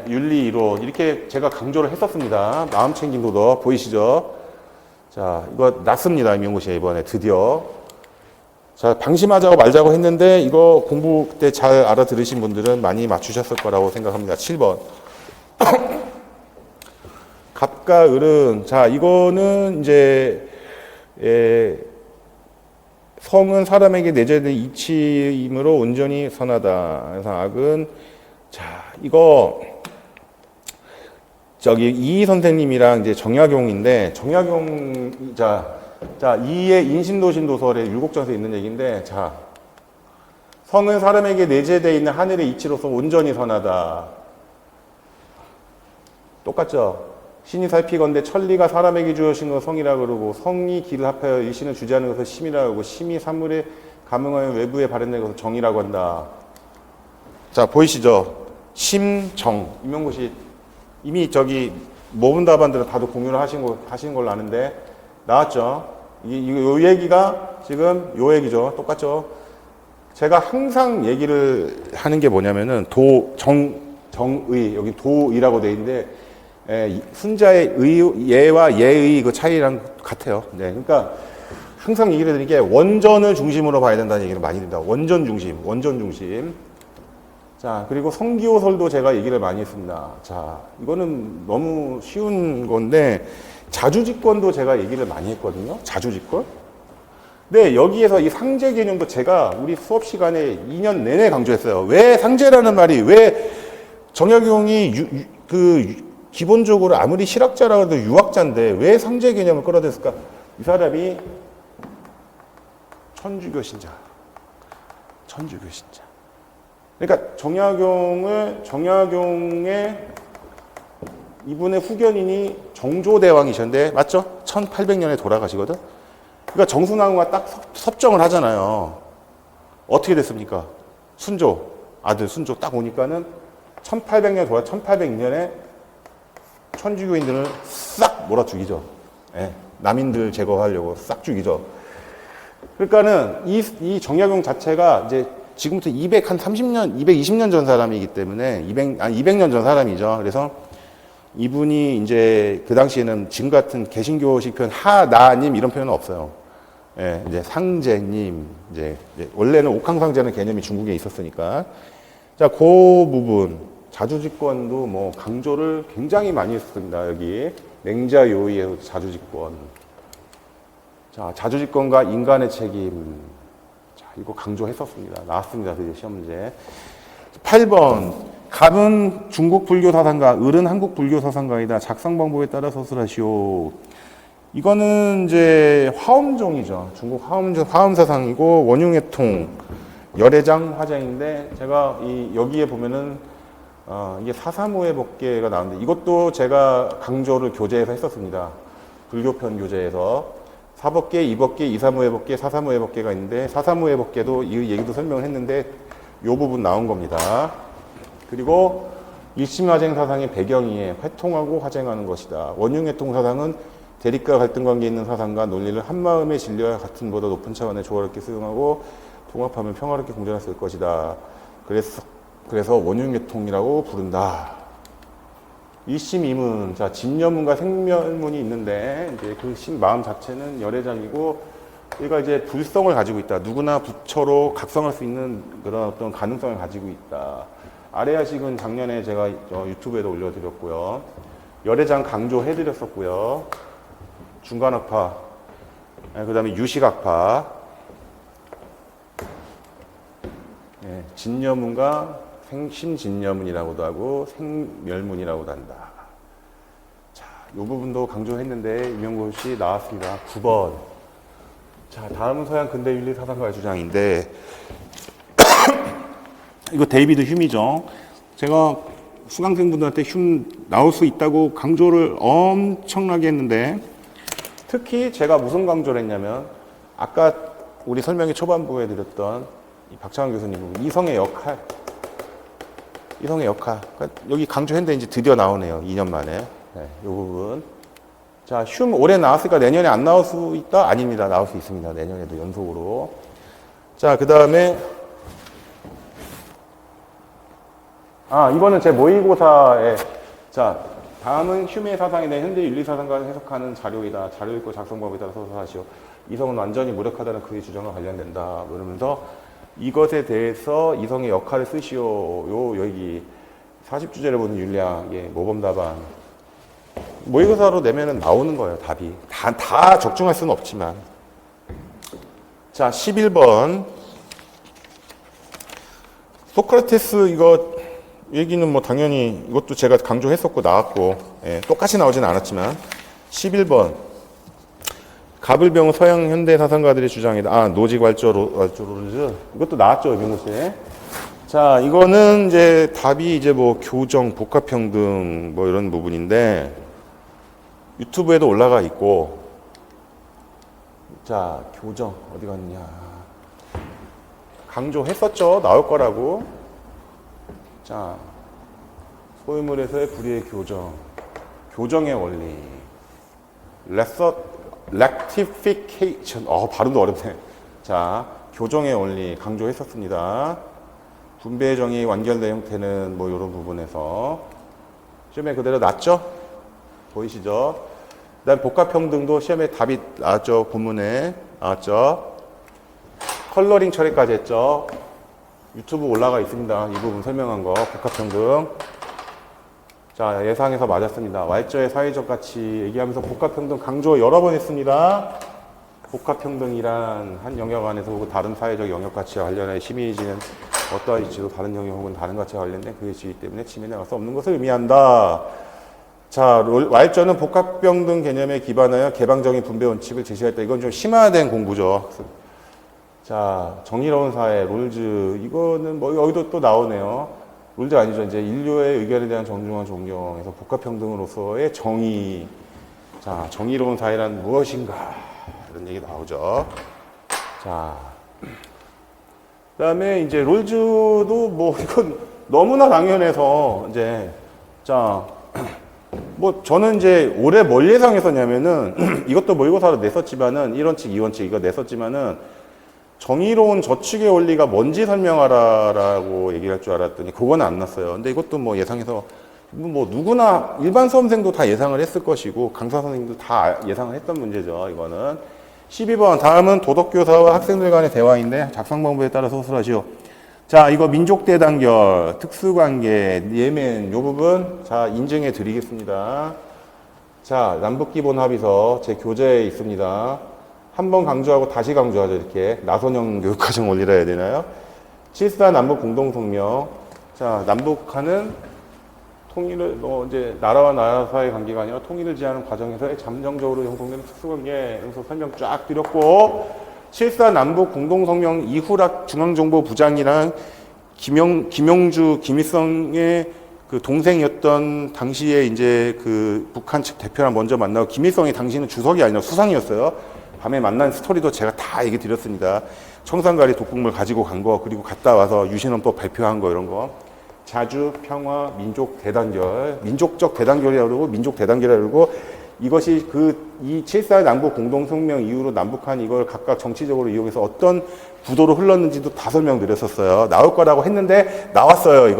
윤리 이론 이렇게 제가 강조를 했었습니다. 마음 챙긴 도덕 보이시죠? 자, 이거 났습니다. 임용고시에 이번에 드디어. 자, 방심하자고 말자고 했는데 이거 공부 그때 잘 알아들으신 분들은 많이 맞추셨을 거라고 생각합니다. 7번. 갑과 을은 자, 이거는 이제 성은 사람에게 내재된 이치이므로 온전히 선하다. 그래서 악은 자, 이거 저기 이희 선생님이랑 이제 정약용인데 정약용 자 이의 인신도신 도설의 율곡전서에 있는 얘기인데 자, 성은 사람에게 내재되어 있는 하늘의 이치로서 온전히 선하다. 똑같죠? 신이 살피건대 천리가 사람에게 주어진 것 성이라 그러고 성이 길을 합하여 일신을 주재하는 것을 심이라 그러고 심이 사물에 감응하여 외부에 발현된 것을 정이라고 한다. 자, 보이시죠? 심정. 임용고시 이미 저기 모범 답안들은 다들 공유를 하신 걸로 아는데 나왔죠. 요 얘기가 지금 요 얘기죠. 똑같죠. 제가 항상 얘기를 하는 게 뭐냐면은 정의 여기 도의라고 돼 있는데 순자의 예와 예의 그 차이랑 같아요. 네, 그러니까 항상 얘기를 드리는 게 원전을 중심으로 봐야 된다는 얘기를 많이 듭니다. 원전 중심. 자, 그리고 성기호설도 제가 얘기를 많이 했습니다. 자, 이거는 너무 쉬운 건데 자주집권도 제가 얘기를 많이 했거든요. 자주집권. 네, 여기에서 이 상제 개념도 제가 우리 수업 시간에 2년 내내 강조했어요. 왜 상제라는 말이 왜 정약용이 기본적으로 아무리 실학자라 해도 유학자인데 왜 상제 개념을 끌어댔을까? 이 사람이 천주교 신자. 그러니까 정약용의 이분의 후견인이 정조대왕이셨는데 맞죠? 1800년에 돌아가시거든. 그러니까 정순왕후가 딱 섭정을 하잖아요. 어떻게 됐습니까? 아들 순조 딱 오니까는 1802년에 천주교인들을 싹 몰아 죽이죠. 예, 남인들 제거하려고 싹 죽이죠. 그러니까는 이 정약용 자체가 이제 지금부터 220년 전 사람이기 때문에 200년 전 사람이죠. 그래서 이분이 이제 그 당시에는 지금 같은 개신교식 표현 하나님 이런 표현은 없어요. 예, 이제 상제님 이제 원래는 옥황상제는 개념이 중국에 있었으니까. 자, 그 부분 자주집권도 뭐 강조를 굉장히 많이 했습니다. 여기 맹자요의의 자주집권. 자, 자주집권과 인간의 책임. 자, 이거 강조했었습니다. 나왔습니다. 드디어 시험 문제. 8번. 갑은 중국 불교 사상가, 을은 한국 불교 사상가이다. 작성 방법에 따라 서술하시오. 이거는 이제 화엄종이죠. 중국 화엄 사상이고 원흉회통, 열애장 화장인데 제가 여기에 보면은 이게 사사무의 법계가 나오는데 이것도 제가 강조를 교재에서 했었습니다. 불교편 교재에서 사법계, 이법계, 이사무의 법계, 사사무의 법계가 있는데 사사무의 법계도 이 얘기도 설명을 했는데 이 부분 나온 겁니다. 그리고 일심화쟁 사상의 배경이에 회통하고 화쟁하는 것이다. 원흉회통 사상은 대립과 갈등 관계에 있는 사상과 논리를 한마음의 진리와 같은 보다 높은 차원의 조화롭게 수용하고 통합하면 평화롭게 공존할 수 있을 것이다. 그래서 원흉회통이라고 부른다. 일심이문, 자, 진여문과 생멸문이 있는데 이제 그 마음 자체는 열애장이고 얘가 이제 불성을 가지고 있다. 누구나 부처로 각성할 수 있는 그런 어떤 가능성을 가지고 있다. 아래야식은 작년에 제가 유튜브에도 올려드렸고요. 열애장 강조해드렸었고요. 중간학파, 그 다음에 유식학파, 진여문과 심진여문이라고도 하고 생멸문이라고도 한다. 자, 이 부분도 강조했는데 임용고시 나왔습니다. 9번. 자, 다음은 서양 근대윤리 사상가의 주장인데 이거 데이비드 휴미죠. 제가 수강생분들한테 휴 나올 수 있다고 강조를 엄청나게 했는데 특히 제가 무슨 강조를 했냐면 아까 우리 설명의 초반부에 드렸던 이 박창환 교수님 이성의 역할 그러니까 여기 강조했는데 이제 드디어 나오네요. 2년 만에 이 부분. 자, 휴 올해 나왔으니까 내년에 안 나올 수 있다? 아닙니다. 나올 수 있습니다. 내년에도 연속으로. 자, 그 다음에 이거는 제 모의고사에 자, 다음은 휴메의 사상에 대한 현대 윤리 사상관을 해석하는 자료이다. 자료 읽고 작성 방법에 따라 서술하시오. 이성은 완전히 무력하다는 그의 주장과 관련된다. 그러면서 이것에 대해서 이성의 역할을 쓰시오. 여기 40주제를 보는 윤리학의 모범 답안. 모의고사로 내면은 나오는 거예요. 답이. 다 적중할 수는 없지만. 자, 11번. 소크라테스 이거 얘기는 뭐 당연히 이것도 제가 강조했었고 나왔고 똑같이 나오진 않았지만 11번 갑을 배운 서양 현대 사상가들의 주장이다. 노지괄조로르즈 이것도 나왔죠 이병호씨. 자, 이거는 이제 답이 이제 뭐 교정, 복합평등 뭐 이런 부분인데 유튜브에도 올라가 있고 자, 교정 어디 갔냐 강조했었죠. 나올 거라고. 자, 소유물에서의 불이의 교정, 교정의 원리, 렉티피케이션, 발음도 어렵네. 자, 교정의 원리 강조했었습니다. 분배 정의 완결된 형태는 뭐 이런 부분에서 시험에 그대로 났죠? 보이시죠? 그다음 복합평등도 시험에 답이 나왔죠. 본문에 나왔죠. 컬러링 처리까지 했죠. 유튜브 올라가 있습니다. 이 부분 설명한 거 복합평등. 자, 예상해서 맞았습니다. Y자의 사회적 가치 얘기하면서 복합평등 강조 여러 번 했습니다. 복합평등이란 한 영역 안에서 혹은 다른 사회적 영역 가치와 관련해 심의지는 어떠할지도 다른 영역 혹은 다른 가치와 관련된 그 가치이기 때문에 침해 나갈 수 없는 것을 의미한다. 자, Y자는 복합평등 개념에 기반하여 개방적인 분배 원칙을 제시했다. 이건 좀 심화된 공부죠. 자, 정의로운 사회, 롤즈. 이거는 뭐 여기도 또 나오네요. 롤즈 아니죠. 이제 인류의 의견에 대한 정중한 존경에서 복합평등으로서의 정의. 자, 정의로운 사회란 무엇인가? 이런 얘기 나오죠. 자, 그 다음에 이제 롤즈도 뭐 이건 너무나 당연해서 이제, 자, 뭐 저는 이제 올해 뭘 예상했었냐면은 이것도 모의고사로 냈었지만은 1원칙, 2원칙 이거 냈었지만은 정의로운 저축의 원리가 뭔지 설명하라라고 얘기할 줄 알았더니 그건 안 났어요. 근데 이것도 뭐 예상해서 뭐 누구나 일반 수험생도 다 예상을 했을 것이고 강사 선생님도 다 예상을 했던 문제죠. 이거는 12번 다음은 도덕교사와 학생들 간의 대화인데 작성 방법에 따라서 호술하시오. 자, 이거 민족 대단결, 특수관계, 예멘 요 부분 자 인증해 드리겠습니다. 자, 남북기본 합의서 제 교재에 있습니다. 한 번 강조하고 다시 강조하죠. 이렇게 나선형 교육과정 원리라 해야 되나요? 7.4 남북 공동성명. 자, 남북한은 통일을 이제 나라와 나라 사이의 관계가 아니라 통일을 지향하는 과정에서 잠정적으로 형성되는 특수관계 여기서 설명 쫙 드렸고 7.4 남북 공동성명 이후락 중앙정보부장이랑 김영주, 김일성의 그 동생이었던 당시에 이제 그 북한 측 대표랑 먼저 만나고 김일성이 당시는 주석이 아니라 수상이었어요. 밤에 만난 스토리도 제가 다 얘기 드렸습니다. 청산가리 독극물 가지고 간 거, 그리고 갔다 와서 유신헌법 발표한 거, 이런 거. 자주, 평화, 민족 대단결, 민족적 대단결이라고 그러고, 민족 대단결이라고 그러고, 이것이 이 7.4 남북 공동성명 이후로 남북한 이걸 각각 정치적으로 이용해서 어떤 구도로 흘렀는지도 다 설명드렸었어요. 나올 거라고 했는데, 나왔어요,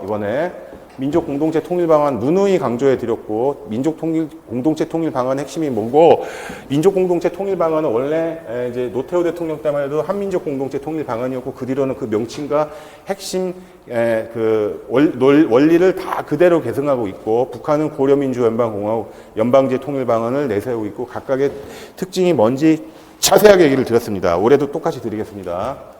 이번에. 민족 공동체 통일 방안 누누이 강조해 드렸고 민족 통일 공동체 통일 방안의 핵심이 뭐고 민족 공동체 통일 방안은 원래 이제 노태우 대통령 때만 해도 한민족 공동체 통일 방안이었고 그 뒤로는 그 명칭과 핵심 그 원리를 다 그대로 계승하고 있고 북한은 고려민주연방공화국 연방제 통일 방안을 내세우고 있고 각각의 특징이 뭔지 자세하게 얘기를 드렸습니다. 올해도 똑같이 드리겠습니다.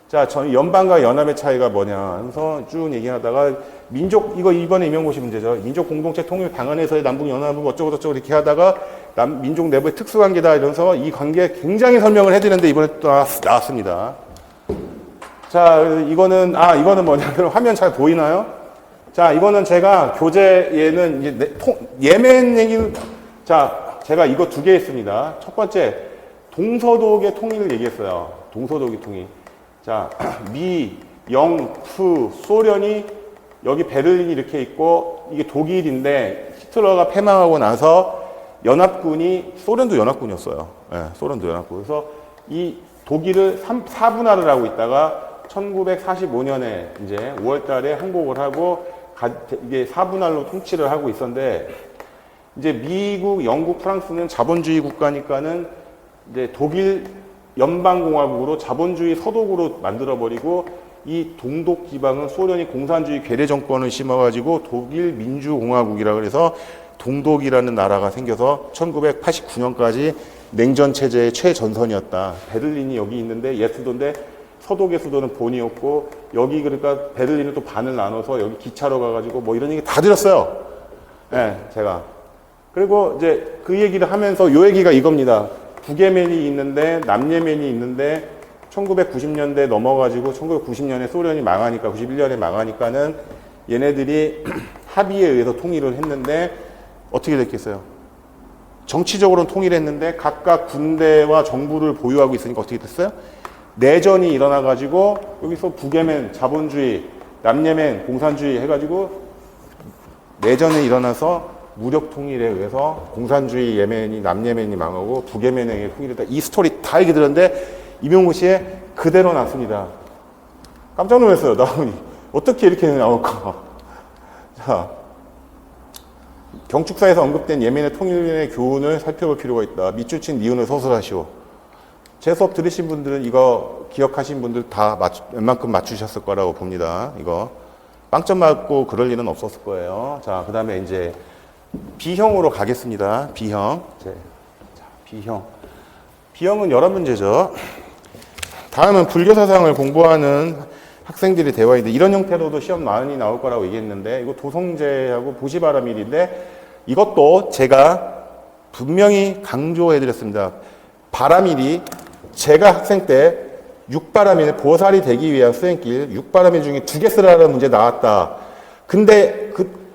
자, 전 연방과 연합의 차이가 뭐냐 하면서 쭉 얘기하다가 민족 이거 이번에 임용고시 문제죠. 민족 공동체 통일 방안에서의 남북 연합은 어쩌고 저쩌고 이렇게 하다가 민족 내부의 특수관계다 이러면서 이 관계 굉장히 설명을 해드렸는데 이번에 또 나왔습니다. 자, 이거는 뭐냐면 화면 잘 보이나요? 자, 이거는 제가 교재에는 이제 예멘 얘기는 자, 제가 이거 두 개 했습니다. 첫 번째 동서독의 통일을 얘기했어요. 동서독의 통일. 자, 미, 영, 푸, 소련이 여기 베를린이 이렇게 있고 이게 독일인데 히틀러가 패망하고 나서 연합군이 소련도 연합군이었어요. 네, 소련도 연합군. 그래서 이 독일을 4분할을 하고 있다가 1945년에 이제 5월달에 항복을 하고 이게 4분할로 통치를 하고 있었는데 이제 미국, 영국, 프랑스는 자본주의 국가니까는 이제 독일 연방공화국으로 자본주의 서독으로 만들어버리고 이 동독 지방은 소련이 공산주의 괴뢰 정권을 심어가지고 독일 민주공화국이라 그래서 동독이라는 나라가 생겨서 1989년까지 냉전 체제의 최전선이었다. 베를린이 여기 있는데 옛 수도인데 서독의 수도는 본이었고 여기 그러니까 베를린을 또 반을 나눠서 여기 기차로 가가지고 뭐 이런 얘기 다 드렸어요. 네, 제가. 그리고 이제 그 얘기를 하면서 요 얘기가 이겁니다. 북예멘이 있는데 남예멘이 있는데 1990년대 넘어가지고 1990년에 소련이 망하니까 91년에 망하니까는 얘네들이 합의에 의해서 통일을 했는데 어떻게 됐겠어요? 정치적으로는 통일했는데 각각 군대와 정부를 보유하고 있으니까 어떻게 됐어요? 내전이 일어나가지고 여기서 북예멘 자본주의, 남예멘 공산주의 해가지고 내전이 일어나서 무력 통일에 의해서 공산주의 예멘이 남예멘이 망하고 북예멘의 통일이다. 이 스토리 다 얘기 들었는데 임용고시에 그대로 났습니다. 깜짝 놀랐어요. 나오니 어떻게 이렇게 나올까? 자, 경축사에서 언급된 예멘의 통일의 교훈을 살펴볼 필요가 있다. 밑줄친 니은을 서술하시오. 제 수업 들으신 분들은 이거 기억하신 분들 다 웬만큼 맞추셨을 거라고 봅니다. 이거 빵점 맞고 그럴 일은 없었을 거예요. 자, 그 다음에 이제 B형으로 가겠습니다. B형. 자, B형. B형은 여러 문제죠. 다음은 불교 사상을 공부하는 학생들이 되어 있는데 이런 형태로도 시험 많이 나올 거라고 얘기했는데 이거 도성제하고 보시바라밀인데 이것도 제가 분명히 강조해 드렸습니다. 바라밀이 제가 학생 때 6바라밀 보살이 되기 위한 수행길 6바라밀 중에 2개 쓰라는 문제 나왔다. 근데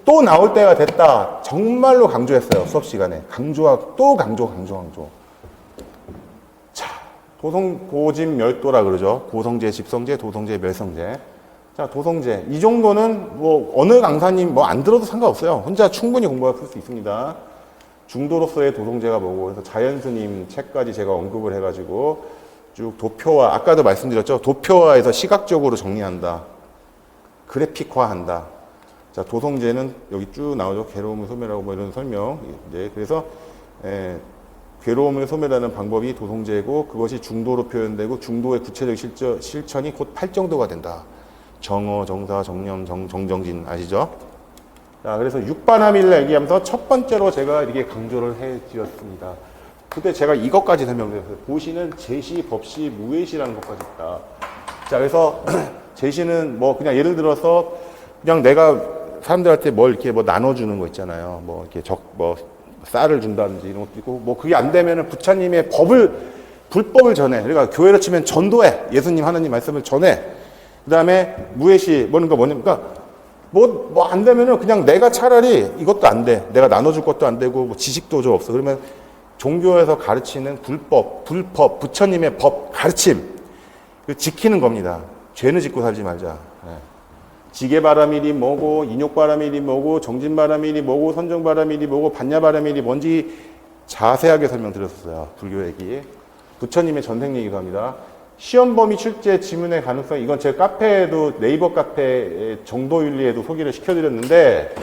또 나올 때가 됐다. 정말로 강조했어요. 수업 시간에. 또 강조. 자, 고집멸도라 그러죠. 고성제, 집성제, 도성제, 멸성제. 자, 도성제. 이 정도는 뭐 어느 강사님 뭐 안 들어도 상관없어요. 혼자 충분히 공부할 수 있습니다. 중도로서의 도성제가 뭐고, 그래서 자연스님 책까지 제가 언급을 해가지고 쭉 도표화, 아까도 말씀드렸죠. 도표화해서 시각적으로 정리한다. 그래픽화한다. 자, 도성제는 여기 쭉 나오죠. 괴로움을 소멸하고 뭐 이런 설명. 이제 그래서 괴로움을 소멸하는 방법이 도성제고 그것이 중도로 표현되고 중도의 구체적 실천이 곧 팔정도가 된다. 정어, 정사, 정념, 정정진 아시죠? 자, 그래서 육바라밀을 얘기하면서 첫 번째로 제가 이렇게 강조를 해드렸습니다. 그때 제가 이것까지 설명드렸어요. 보시는 제시, 법시, 무예시라는 것까지 있다. 자, 그래서 제시는 뭐 그냥 예를 들어서 그냥 내가 사람들한테 뭘 이렇게 뭐 나눠주는 거 있잖아요. 뭐 이렇게 쌀을 준다든지 이런 것도 있고, 뭐 그게 안 되면은 부처님의 불법을 전해. 그러니까 교회로 치면 전도해. 예수님, 하나님 말씀을 전해. 그 다음에 무예시, 뭐냐면, 그러니까 뭐 안 되면은 그냥 내가 차라리 이것도 안 돼. 내가 나눠줄 것도 안 되고, 뭐 지식도 좀 없어. 그러면 종교에서 가르치는 불법, 부처님의 법, 가르침. 지키는 겁니다. 죄는 짓고 살지 말자. 네. 지게바라밀이 뭐고, 인욕바라밀이 뭐고, 정진바라밀이 뭐고, 선정바라밀이 뭐고, 반야바라밀이 뭔지 자세하게 설명드렸어요. 불교 얘기. 부처님의 전생 얘기도 합니다. 시험 범위 출제 지문의 가능성, 이건 제 카페에도, 네이버 카페 정도윤리에도 소개를 시켜드렸는데,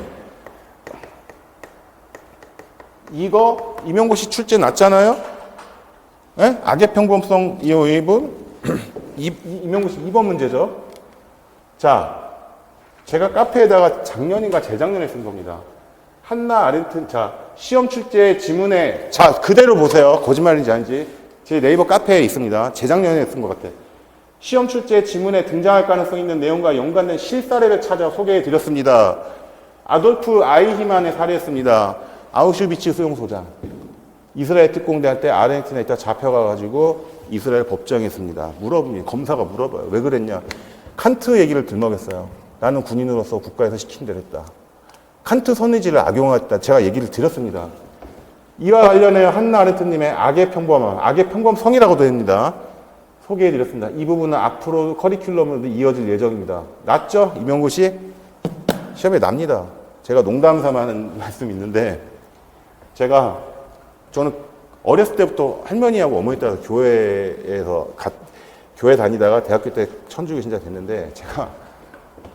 이거 임용고시 출제 났잖아요? 네? 악의 평범성 이의분 임용고시 2번 문제죠. 자, 제가 카페에다가 작년인가 재작년에 쓴 겁니다. 한나 아렌트, 자, 시험 출제 지문에, 자, 그대로 보세요. 거짓말인지 아닌지. 제 네이버 카페에 있습니다. 재작년에 쓴 것 같아. 시험 출제 지문에 등장할 가능성 있는 내용과 연관된 실사례를 찾아 소개해 드렸습니다. 아돌프 아이히만의 사례였습니다. 아우슈비츠 수용소장. 이스라엘 특공대 할 때 아르헨티나에 있다 잡혀가가지고 이스라엘 법정했습니다. 검사가 물어봐요. 왜 그랬냐. 칸트 얘기를 들먹였어요. 나는 군인으로서 국가에서 시킨 대로 했다. 칸트 선의지를 악용했다. 제가 얘기를 드렸습니다. 이와 관련해 한나 아렌트님의 악의 평범성이라고도 합니다. 소개해드렸습니다. 이 부분은 앞으로 커리큘럼으로 이어질 예정입니다. 났죠? 임용고시? 시험에 납니다. 제가 농담 삼아 하는 말씀이 있는데, 저는 어렸을 때부터 할머니하고 어머니 따라서 교회 다니다가 대학교 때 천주교 신자 됐는데, 제가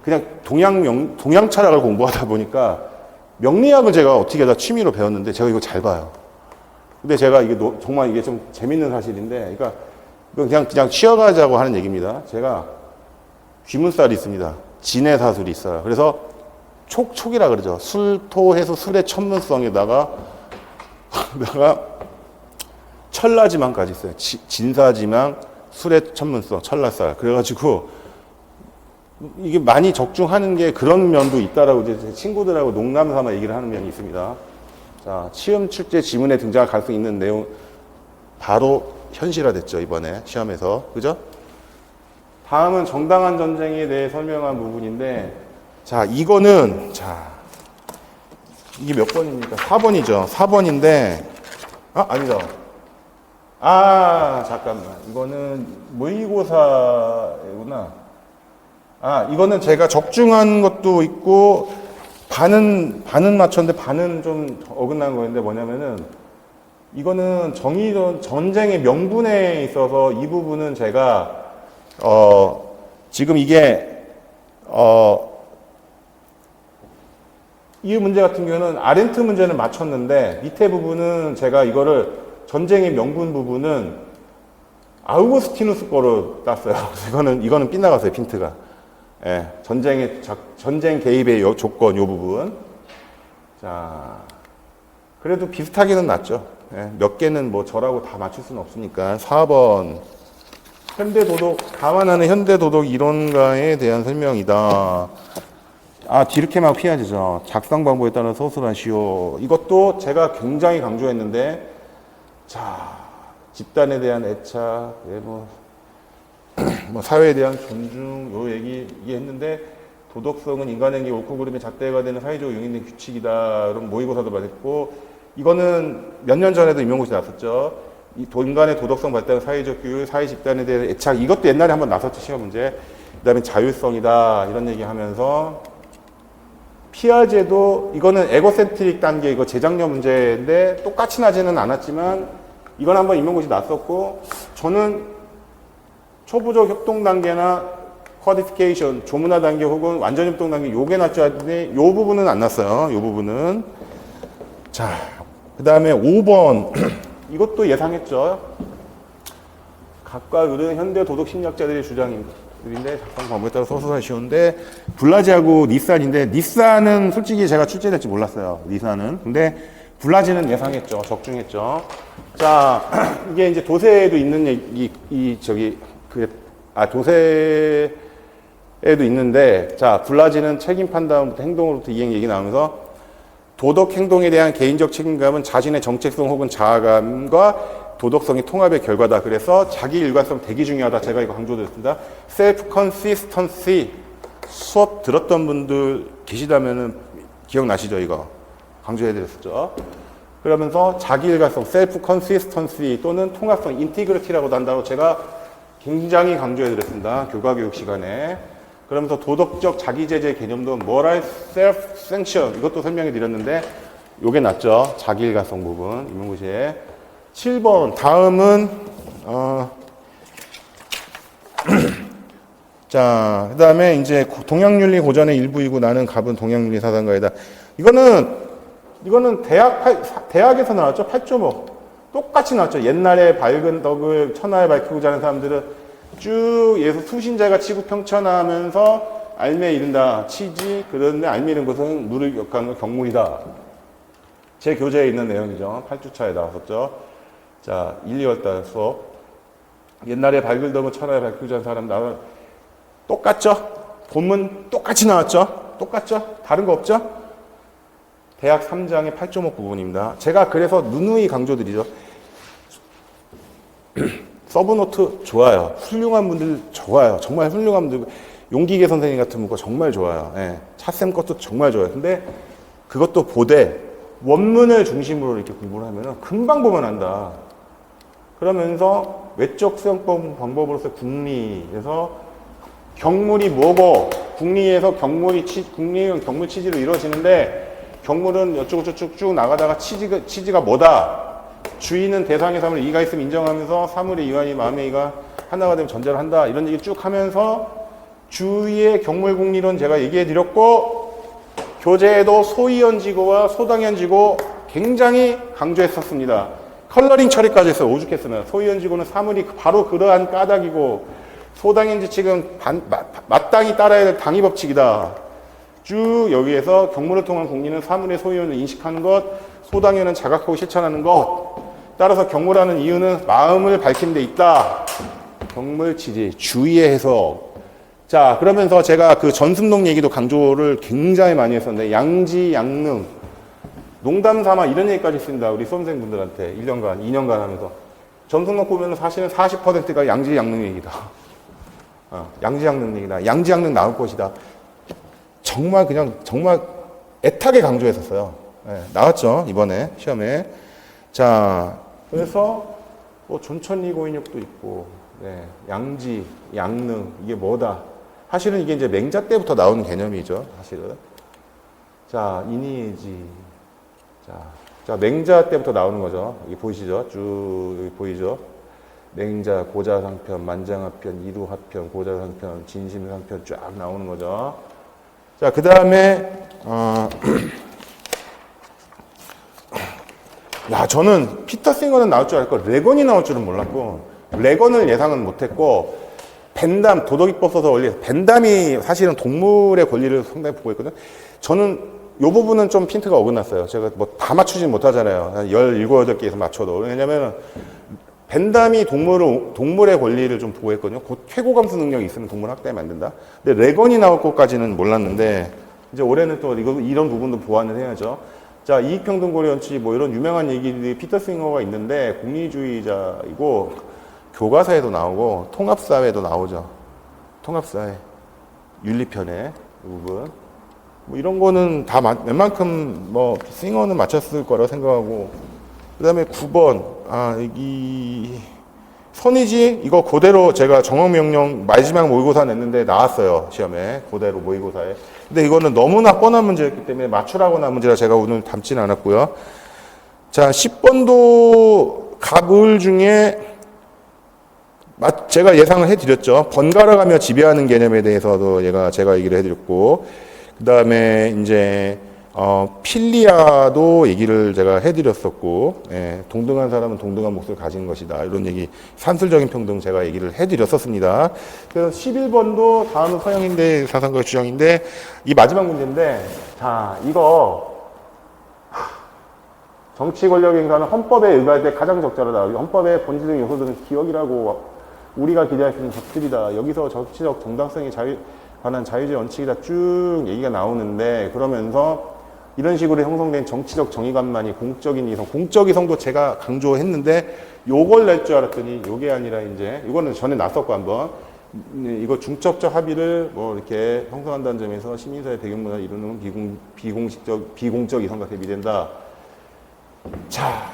그냥 동양 철학을 공부하다 보니까 명리학을 제가 어떻게 하다 취미로 배웠는데, 제가 이거 잘 봐요. 근데 제가 정말 이게 좀 재밌는 사실인데, 그러니까 그냥 쉬어가자고 하는 얘기입니다. 제가 귀문살이 있습니다. 진해사술이 있어요. 그래서 촉이라 그러죠. 술토해서 술의 천문성에다가 철라지망까지 있어요. 진사지망, 술의 천문성, 철라살. 그래가지고 이게 많이 적중하는 게 그런 면도 있다라고 이제 제 친구들하고 농담 삼아 얘기를 하는 면이 있습니다. 자, 시험 출제 지문에 등장할 가능성이 있는 내용 바로 현실화됐죠, 이번에 시험에서. 그죠? 다음은 정당한 전쟁에 대해 설명한 부분인데, 자, 이거는, 이게 몇 번입니까? 4번이죠. 4번인데, 아니다. 잠깐만. 이거는 모의고사구나. 이거는 제가 적중한 것도 있고, 반은 맞췄는데 반은 좀 어긋난 거였는데 뭐냐면은 이거는 정의론 전쟁의 명분에 있어서 이 부분은 제가 지금 이게 이 문제 같은 경우는 아렌트 문제는 맞췄는데 밑에 부분은 제가 이거를 전쟁의 명분 부분은 아우구스티누스 거로 땄어요. 이거는 빗나갔어요, 핀트가. 예, 전쟁 개입의 조건, 요 부분. 자, 그래도 비슷하게는 낫죠. 예, 몇 개는 뭐 저라고 다 맞출 수는 없으니까. 4번. 현대도덕, 감안하는 현대도덕 이론가에 대한 설명이다. 아, 뒤늦게만 피해야 되죠. 작성 방법에 따른 서술하시오. 이것도 제가 굉장히 강조했는데, 자, 집단에 대한 애착, 뭐 사회에 대한 존중, 요 얘기했는데, 도덕성은 인간에게 옳고 그름의 잣대가 되는 사회적 용인된 규칙이다. 그럼 모의고사도 말했고, 이거는 몇 년 전에도 임용고시 나왔었죠. 이 인간의 도덕성 발달, 사회적 교육, 사회 집단에 대한 애착, 이것도 옛날에 한번 나섰죠, 시험 문제. 그 다음에 자율성이다, 이런 얘기 하면서, 피아제도, 이거는 에고센트릭 단계, 이거 재작년 문제인데, 똑같이 나지는 않았지만, 이건 한번 임용고시 났었고, 저는 초부적 협동 단계나 코디피케이션, 조문화 단계 혹은 완전 협동 단계, 요게 났죠. 하는데, 요 부분은 안 났어요. 요 부분은. 자, 그 다음에 5번. 이것도 예상했죠. 각과 을은 현대 도덕 심리학자들의 주장인데 작성 방법에 따라 서술하시오인데 블라지하고 니산인데 니산은 솔직히 제가 출제될지 몰랐어요. 니산은. 근데 블라지는 예상했죠. 적중했죠. 자, 이게 이제 도세에도 있는 도세에도 있는데 자, 블라지는 책임 판단부터 행동으로부터 이행 얘기 나오면서 도덕 행동에 대한 개인적 책임감은 자신의 정체성 혹은 자아감과 도덕성의 통합의 결과다. 그래서 자기 일관성 되게 중요하다. 제가 이거 강조드렸습니다. 셀프 컨시스턴시 수업 들었던 분들 계시다면은 기억나시죠? 이거 강조해드렸었죠. 그러면서 자기 일관성 셀프 컨시스턴시 또는 통합성 인티그리티라고도 한다고 제가 굉장히 강조해드렸습니다. 교과교육 시간에. 그러면서 도덕적 자기제재 개념도 moral self-sanction 이것도 설명해 드렸는데 요게 낫죠. 자기일관성 부분 임용고시에 7번 다음은 자 그다음에 이제 동양윤리 고전의 일부이고 나는 갑은 동양윤리 사상가이다. 이거는 대학에서 나왔죠. 8.5 똑같이 나왔죠. 옛날에 밝은 덕을 천하에 밝히고자 하는 사람들은 쭉 예수 수신자가 치고 평천하면서 알매에 이른다 치지 그런데 알매 이른 것은 물을 역하는 경물이다. 제 교재에 있는 내용이죠. 8주차에 나왔었죠. 자 1, 2월달 수업 옛날에 밝은 덕을 천하에 밝히고자 하는 사람 나와 똑같죠? 본문 똑같이 나왔죠? 똑같죠? 다른 거 없죠? 대학 3장의 8.5 부분입니다. 제가 그래서 누누이 강조드리죠. 서브노트 좋아요. 훌륭한 분들 좋아요. 정말 훌륭한 분들. 용기계 선생님 같은 분 거 정말 좋아요. 예. 차쌤 것도 정말 좋아요. 근데 그것도 보되 원문을 중심으로 이렇게 공부를 하면 금방 보면 안다. 그러면서 외적 수용법 방법으로서 국리에서 경물이 뭐고 국리에서 국리는 경물 치지로 이루어지는데 경물은 이쪽으로 저쪽 쭉 나가다가 치지가 뭐다. 주인은 대상의 사물에 이가 있으면 인정하면서 사물의 이완이 마음의 이가 하나가 되면 전제를 한다. 이런 얘기 쭉 하면서 주위의 경물국리론 제가 얘기해 드렸고 교재에도 소이연지고와 소당연지고 굉장히 강조했었습니다. 컬러링 처리까지 했어요. 오죽했으면. 소이연지고는 사물이 바로 그러한 까닭이고 소당연지칙은 마땅히 따라야 될 당위법칙이다. 쭉 여기에서 경물을 통한 공리는 사물의 소유를 인식하는 것, 소당연은 자각하고 실천하는 것. 따라서 경물하는 이유는 마음을 밝힌 데 있다. 경물치지, 주의의 해석. 자, 그러면서 제가 그 전순동 얘기도 강조를 굉장히 많이 했었는데, 양지, 양능. 농담 삼아 이런 얘기까지 했습니다. 우리 수험생분들한테 1년간, 2년간 하면서. 전순동 보면 사실은 40%가 양지, 양능 얘기다. 양지, 양능 얘기다. 양지, 양능 나올 것이다. 정말 애타게 강조했었어요. 네, 나왔죠, 이번에 시험에. 자, 그래서 뭐 존천리 고인욕도 있고, 네, 양지, 양능 이게 뭐다? 사실은 이게 이제 맹자 때부터 나오는 개념이죠, 사실은. 자, 이니에지. 자, 맹자 때부터 나오는 거죠. 여기 보이시죠? 쭉 여기 보이죠? 맹자, 고자상편, 만장하편, 이루하편, 고자상편, 진심상편 쫙 나오는 거죠. 자, 그 다음에 야, 저는 피터 싱어는 나올 줄 알고 레건이 나올 줄은 몰랐고 레건을 예상은 못했고 벤담, 도덕이법 써서 원리 벤담이 사실은 동물의 권리를 상당히 보고 있거든요. 저는 이 부분은 좀 핀트가 어긋났어요. 제가 뭐 다 맞추진 못하잖아요. 한 17, 8개에서 맞춰도. 왜냐면 벤담이 동물의 권리를 좀 보호했거든요. 곧 최고감수 능력이 있으면 동물 학대하면 안 된다. 근데 레건이 나올 것까지는 몰랐는데 이제 올해는 또 이런 부분도 보완을 해야죠. 자, 이익평등고려 원칙 뭐 이런 유명한 얘기들이 피터 싱어가 있는데 공리주의자이고 교과서에도 나오고 통합사회도 나오죠. 통합사회 윤리편에 이 부분 뭐 이런 거는 다 웬만큼 뭐 싱어는 맞췄을 거라고 생각하고 그 다음에 9번 여기 선의지 이거 그대로 제가 정확명령 마지막 모의고사 냈는데 나왔어요. 시험에 그대로 모의고사에. 근데 이거는 너무나 뻔한 문제였기 때문에 맞추라고 나온 문제라 제가 오늘 담지는 않았고요. 자, 10번도 갑을 중에 제가 예상을 해드렸죠. 번갈아가며 지배하는 개념에 대해서도 제가 얘기를 해드렸고, 그 다음에 이제 필리아도 얘기를 제가 해드렸었고, 예, 동등한 사람은 동등한 몫을 가진 것이다. 이런 얘기, 산술적인 평등 제가 얘기를 해드렸었습니다. 그래서 11번도 다음은 서양인대 사상과 주장인데, 이 마지막 문제인데, 자, 이거, 정치 권력 행사는 헌법에 의거할 때 가장 적절하다. 헌법의 본질적인 요소들은 기억이라고 우리가 기대할 수 있는 것들이다. 여기서 정치적 정당성에 관한 자유주의 원칙이다. 쭉 얘기가 나오는데, 그러면서 이런 식으로 형성된 정치적 정의감만이 공적인 이성, 공적 이성도 제가 강조했는데 요걸 낼 줄 알았더니 요게 아니라 이제 이거는 전에 났었고 한번 이거 중첩적 합의를 뭐 이렇게 형성한다는 점에서 시민사회 배경문화를 이루는 비공적 이성과 대비된다. 자,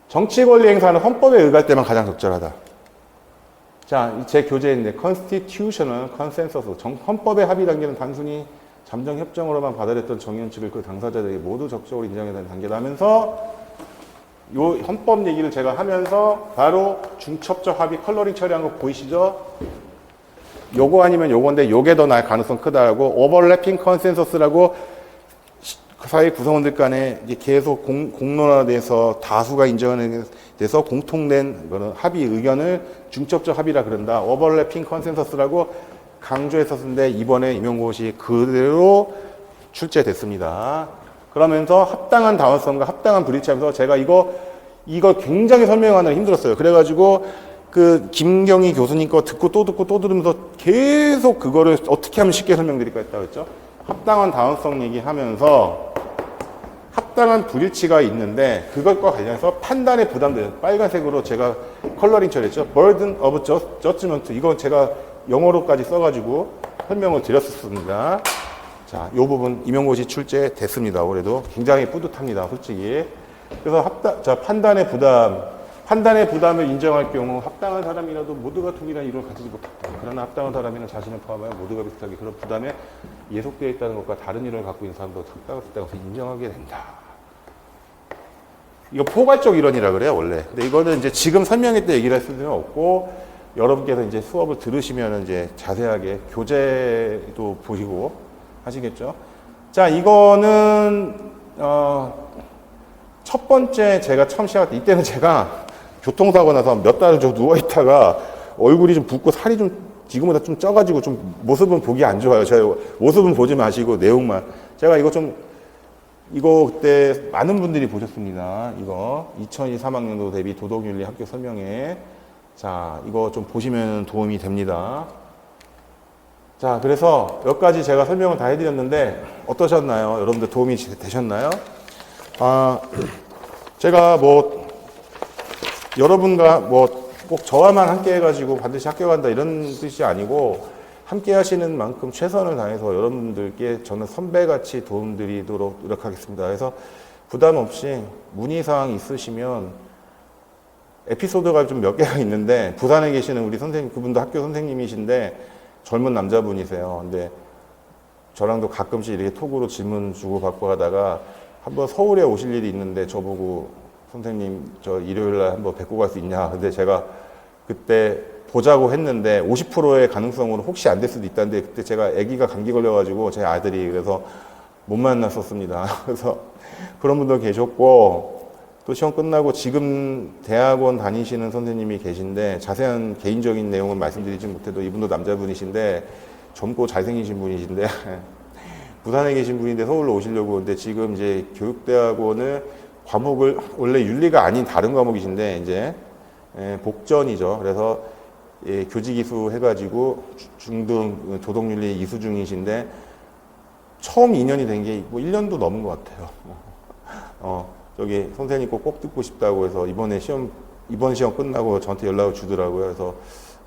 정치 권리 행사는 헌법에 의거할 때만 가장 적절하다. 자, 제 교재인데 Constitutional Consensus, 헌법의 합의 단계는 단순히 잠정 협정으로만 받아들였던 정의원칙을 그 당사자들이 모두 적극적으로 인정해야 되는 단계다 하면서 요 헌법 얘기를 제가 하면서 바로 중첩적 합의 컬러링 처리한 거 보이시죠? 요거 아니면 요건데 요게 더 나을 가능성 크다라고 오버래핑 컨센서스라고 사회 구성원들 간에 이제 계속 공론화돼서 다수가 인정하는 데서 공통된 그런 합의 의견을 중첩적 합의라 그런다. 오버래핑 컨센서스라고 강조했었는데 이번에 임용고시 그대로 출제됐습니다. 그러면서 합당한 다원성과 합당한 불일치하면서 제가 이거 굉장히 설명하느라 힘들었어요. 그래가지고 그 김경희 교수님 거 듣고 또 들으면서 계속 그거를 어떻게 하면 쉽게 설명드릴까 했다고 했죠. 합당한 다원성 얘기하면서 합당한 불일치가 있는데 그것과 관련해서 판단의 부담들 빨간색으로 제가 컬러링 처리했죠. Burden of Judgment 이건 제가 영어로까지 써가지고 설명을 드렸었습니다. 자, 이 부분 임용고시 출제됐습니다. 올해도 굉장히 뿌듯합니다. 솔직히. 그래서 판단의 부담을 인정할 경우 합당한 사람이라도 모두가 동일한 이유를 가지지 못했다. 그러나 합당한 사람이나 자신을 포함하여 모두가 비슷하게 그런 부담에 예속되어 있다는 것과 다른 이유를 갖고 있는 사람도 합당한 것을 인정하게 된다. 이거 포괄적 이론이라 그래요, 원래. 근데 이거는 이제 지금 설명회 때 얘기를 했을 수는 없고, 여러분께서 이제 수업을 들으시면 이제 자세하게 교재도 보시고 하시겠죠. 자, 이거는, 첫 번째 제가 처음 시작할 때, 이때는 제가 교통사고 나서 몇 달을 좀 누워있다가 얼굴이 좀 붓고 살이 좀 지금보다 좀 쪄가지고 좀 모습은 보기 안 좋아요. 제가 모습은 보지 마시고 내용만. 제가 이거 그때 많은 분들이 보셨습니다. 이거 2023학년도 대비 도덕윤리 합격 설명회. 자, 이거 좀 보시면 도움이 됩니다. 자, 그래서 몇 가지 제가 설명을 다 해드렸는데 어떠셨나요? 여러분들 도움이 되셨나요? 제가 뭐 여러분과 뭐 꼭 저와만 함께 해가지고 반드시 합격한다 이런 뜻이 아니고 함께 하시는 만큼 최선을 다해서 여러분들께 저는 선배같이 도움드리도록 노력하겠습니다. 그래서 부담 없이 문의사항 있으시면 에피소드가 좀 몇 개가 있는데 부산에 계시는 우리 선생님, 그분도 학교 선생님이신데 젊은 남자분이세요. 근데 저랑도 가끔씩 이렇게 톡으로 질문 주고받고 하다가 한번 서울에 오실 일이 있는데 저보고 선생님 저 일요일 날 한번 뵙고 갈 수 있냐. 근데 제가 그때 보자고 했는데 50%의 가능성으로 혹시 안 될 수도 있다는데 그때 제가 아기가 감기 걸려가지고 제 아들이 그래서 못 만났었습니다. 그래서 그런 분도 계셨고 또 시험 끝나고 지금 대학원 다니시는 선생님이 계신데 자세한 개인적인 내용은 말씀드리지 못해도 이분도 남자분이신데 젊고 잘생기신 분이신데 부산에 계신 분인데 서울로 오시려고 근데 지금 이제 교육대학원을 과목을 원래 윤리가 아닌 다른 과목이신데 이제 복전이죠. 그래서 교직이수 해가지고 중등 도덕윤리 이수 중이신데 처음 2년이 된 게 뭐 1년도 넘은 것 같아요. 저기 선생님 꼭 듣고 싶다고 해서 이번 시험 끝나고 저한테 연락을 주더라고요. 그래서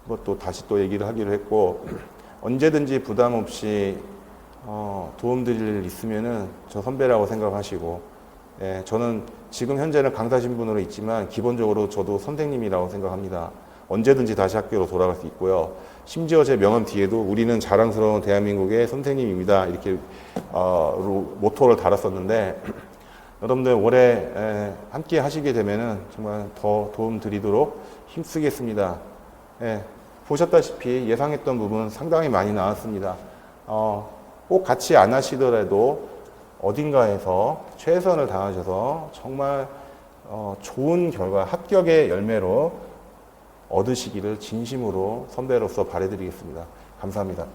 뭐 또 다시 또 얘기를 하기로 했고 언제든지 부담 없이 도움 드릴 일 있으면은 저 선배라고 생각하시고 저는 지금 현재는 강사 신분으로 있지만 기본적으로 저도 선생님이라고 생각합니다. 언제든지 다시 학교로 돌아갈 수 있고요. 심지어 제 명함 뒤에도 우리는 자랑스러운 대한민국의 선생님입니다. 이렇게 모토를 달았었는데 여러분들 올해 함께 하시게 되면은 정말 더 도움 드리도록 힘쓰겠습니다. 보셨다시피 예상했던 부분 상당히 많이 나왔습니다. 꼭 같이 안 하시더라도 어딘가에서 최선을 다하셔서 정말 좋은 결과, 합격의 열매로 얻으시기를 진심으로 선배로서 바라드리겠습니다. 감사합니다.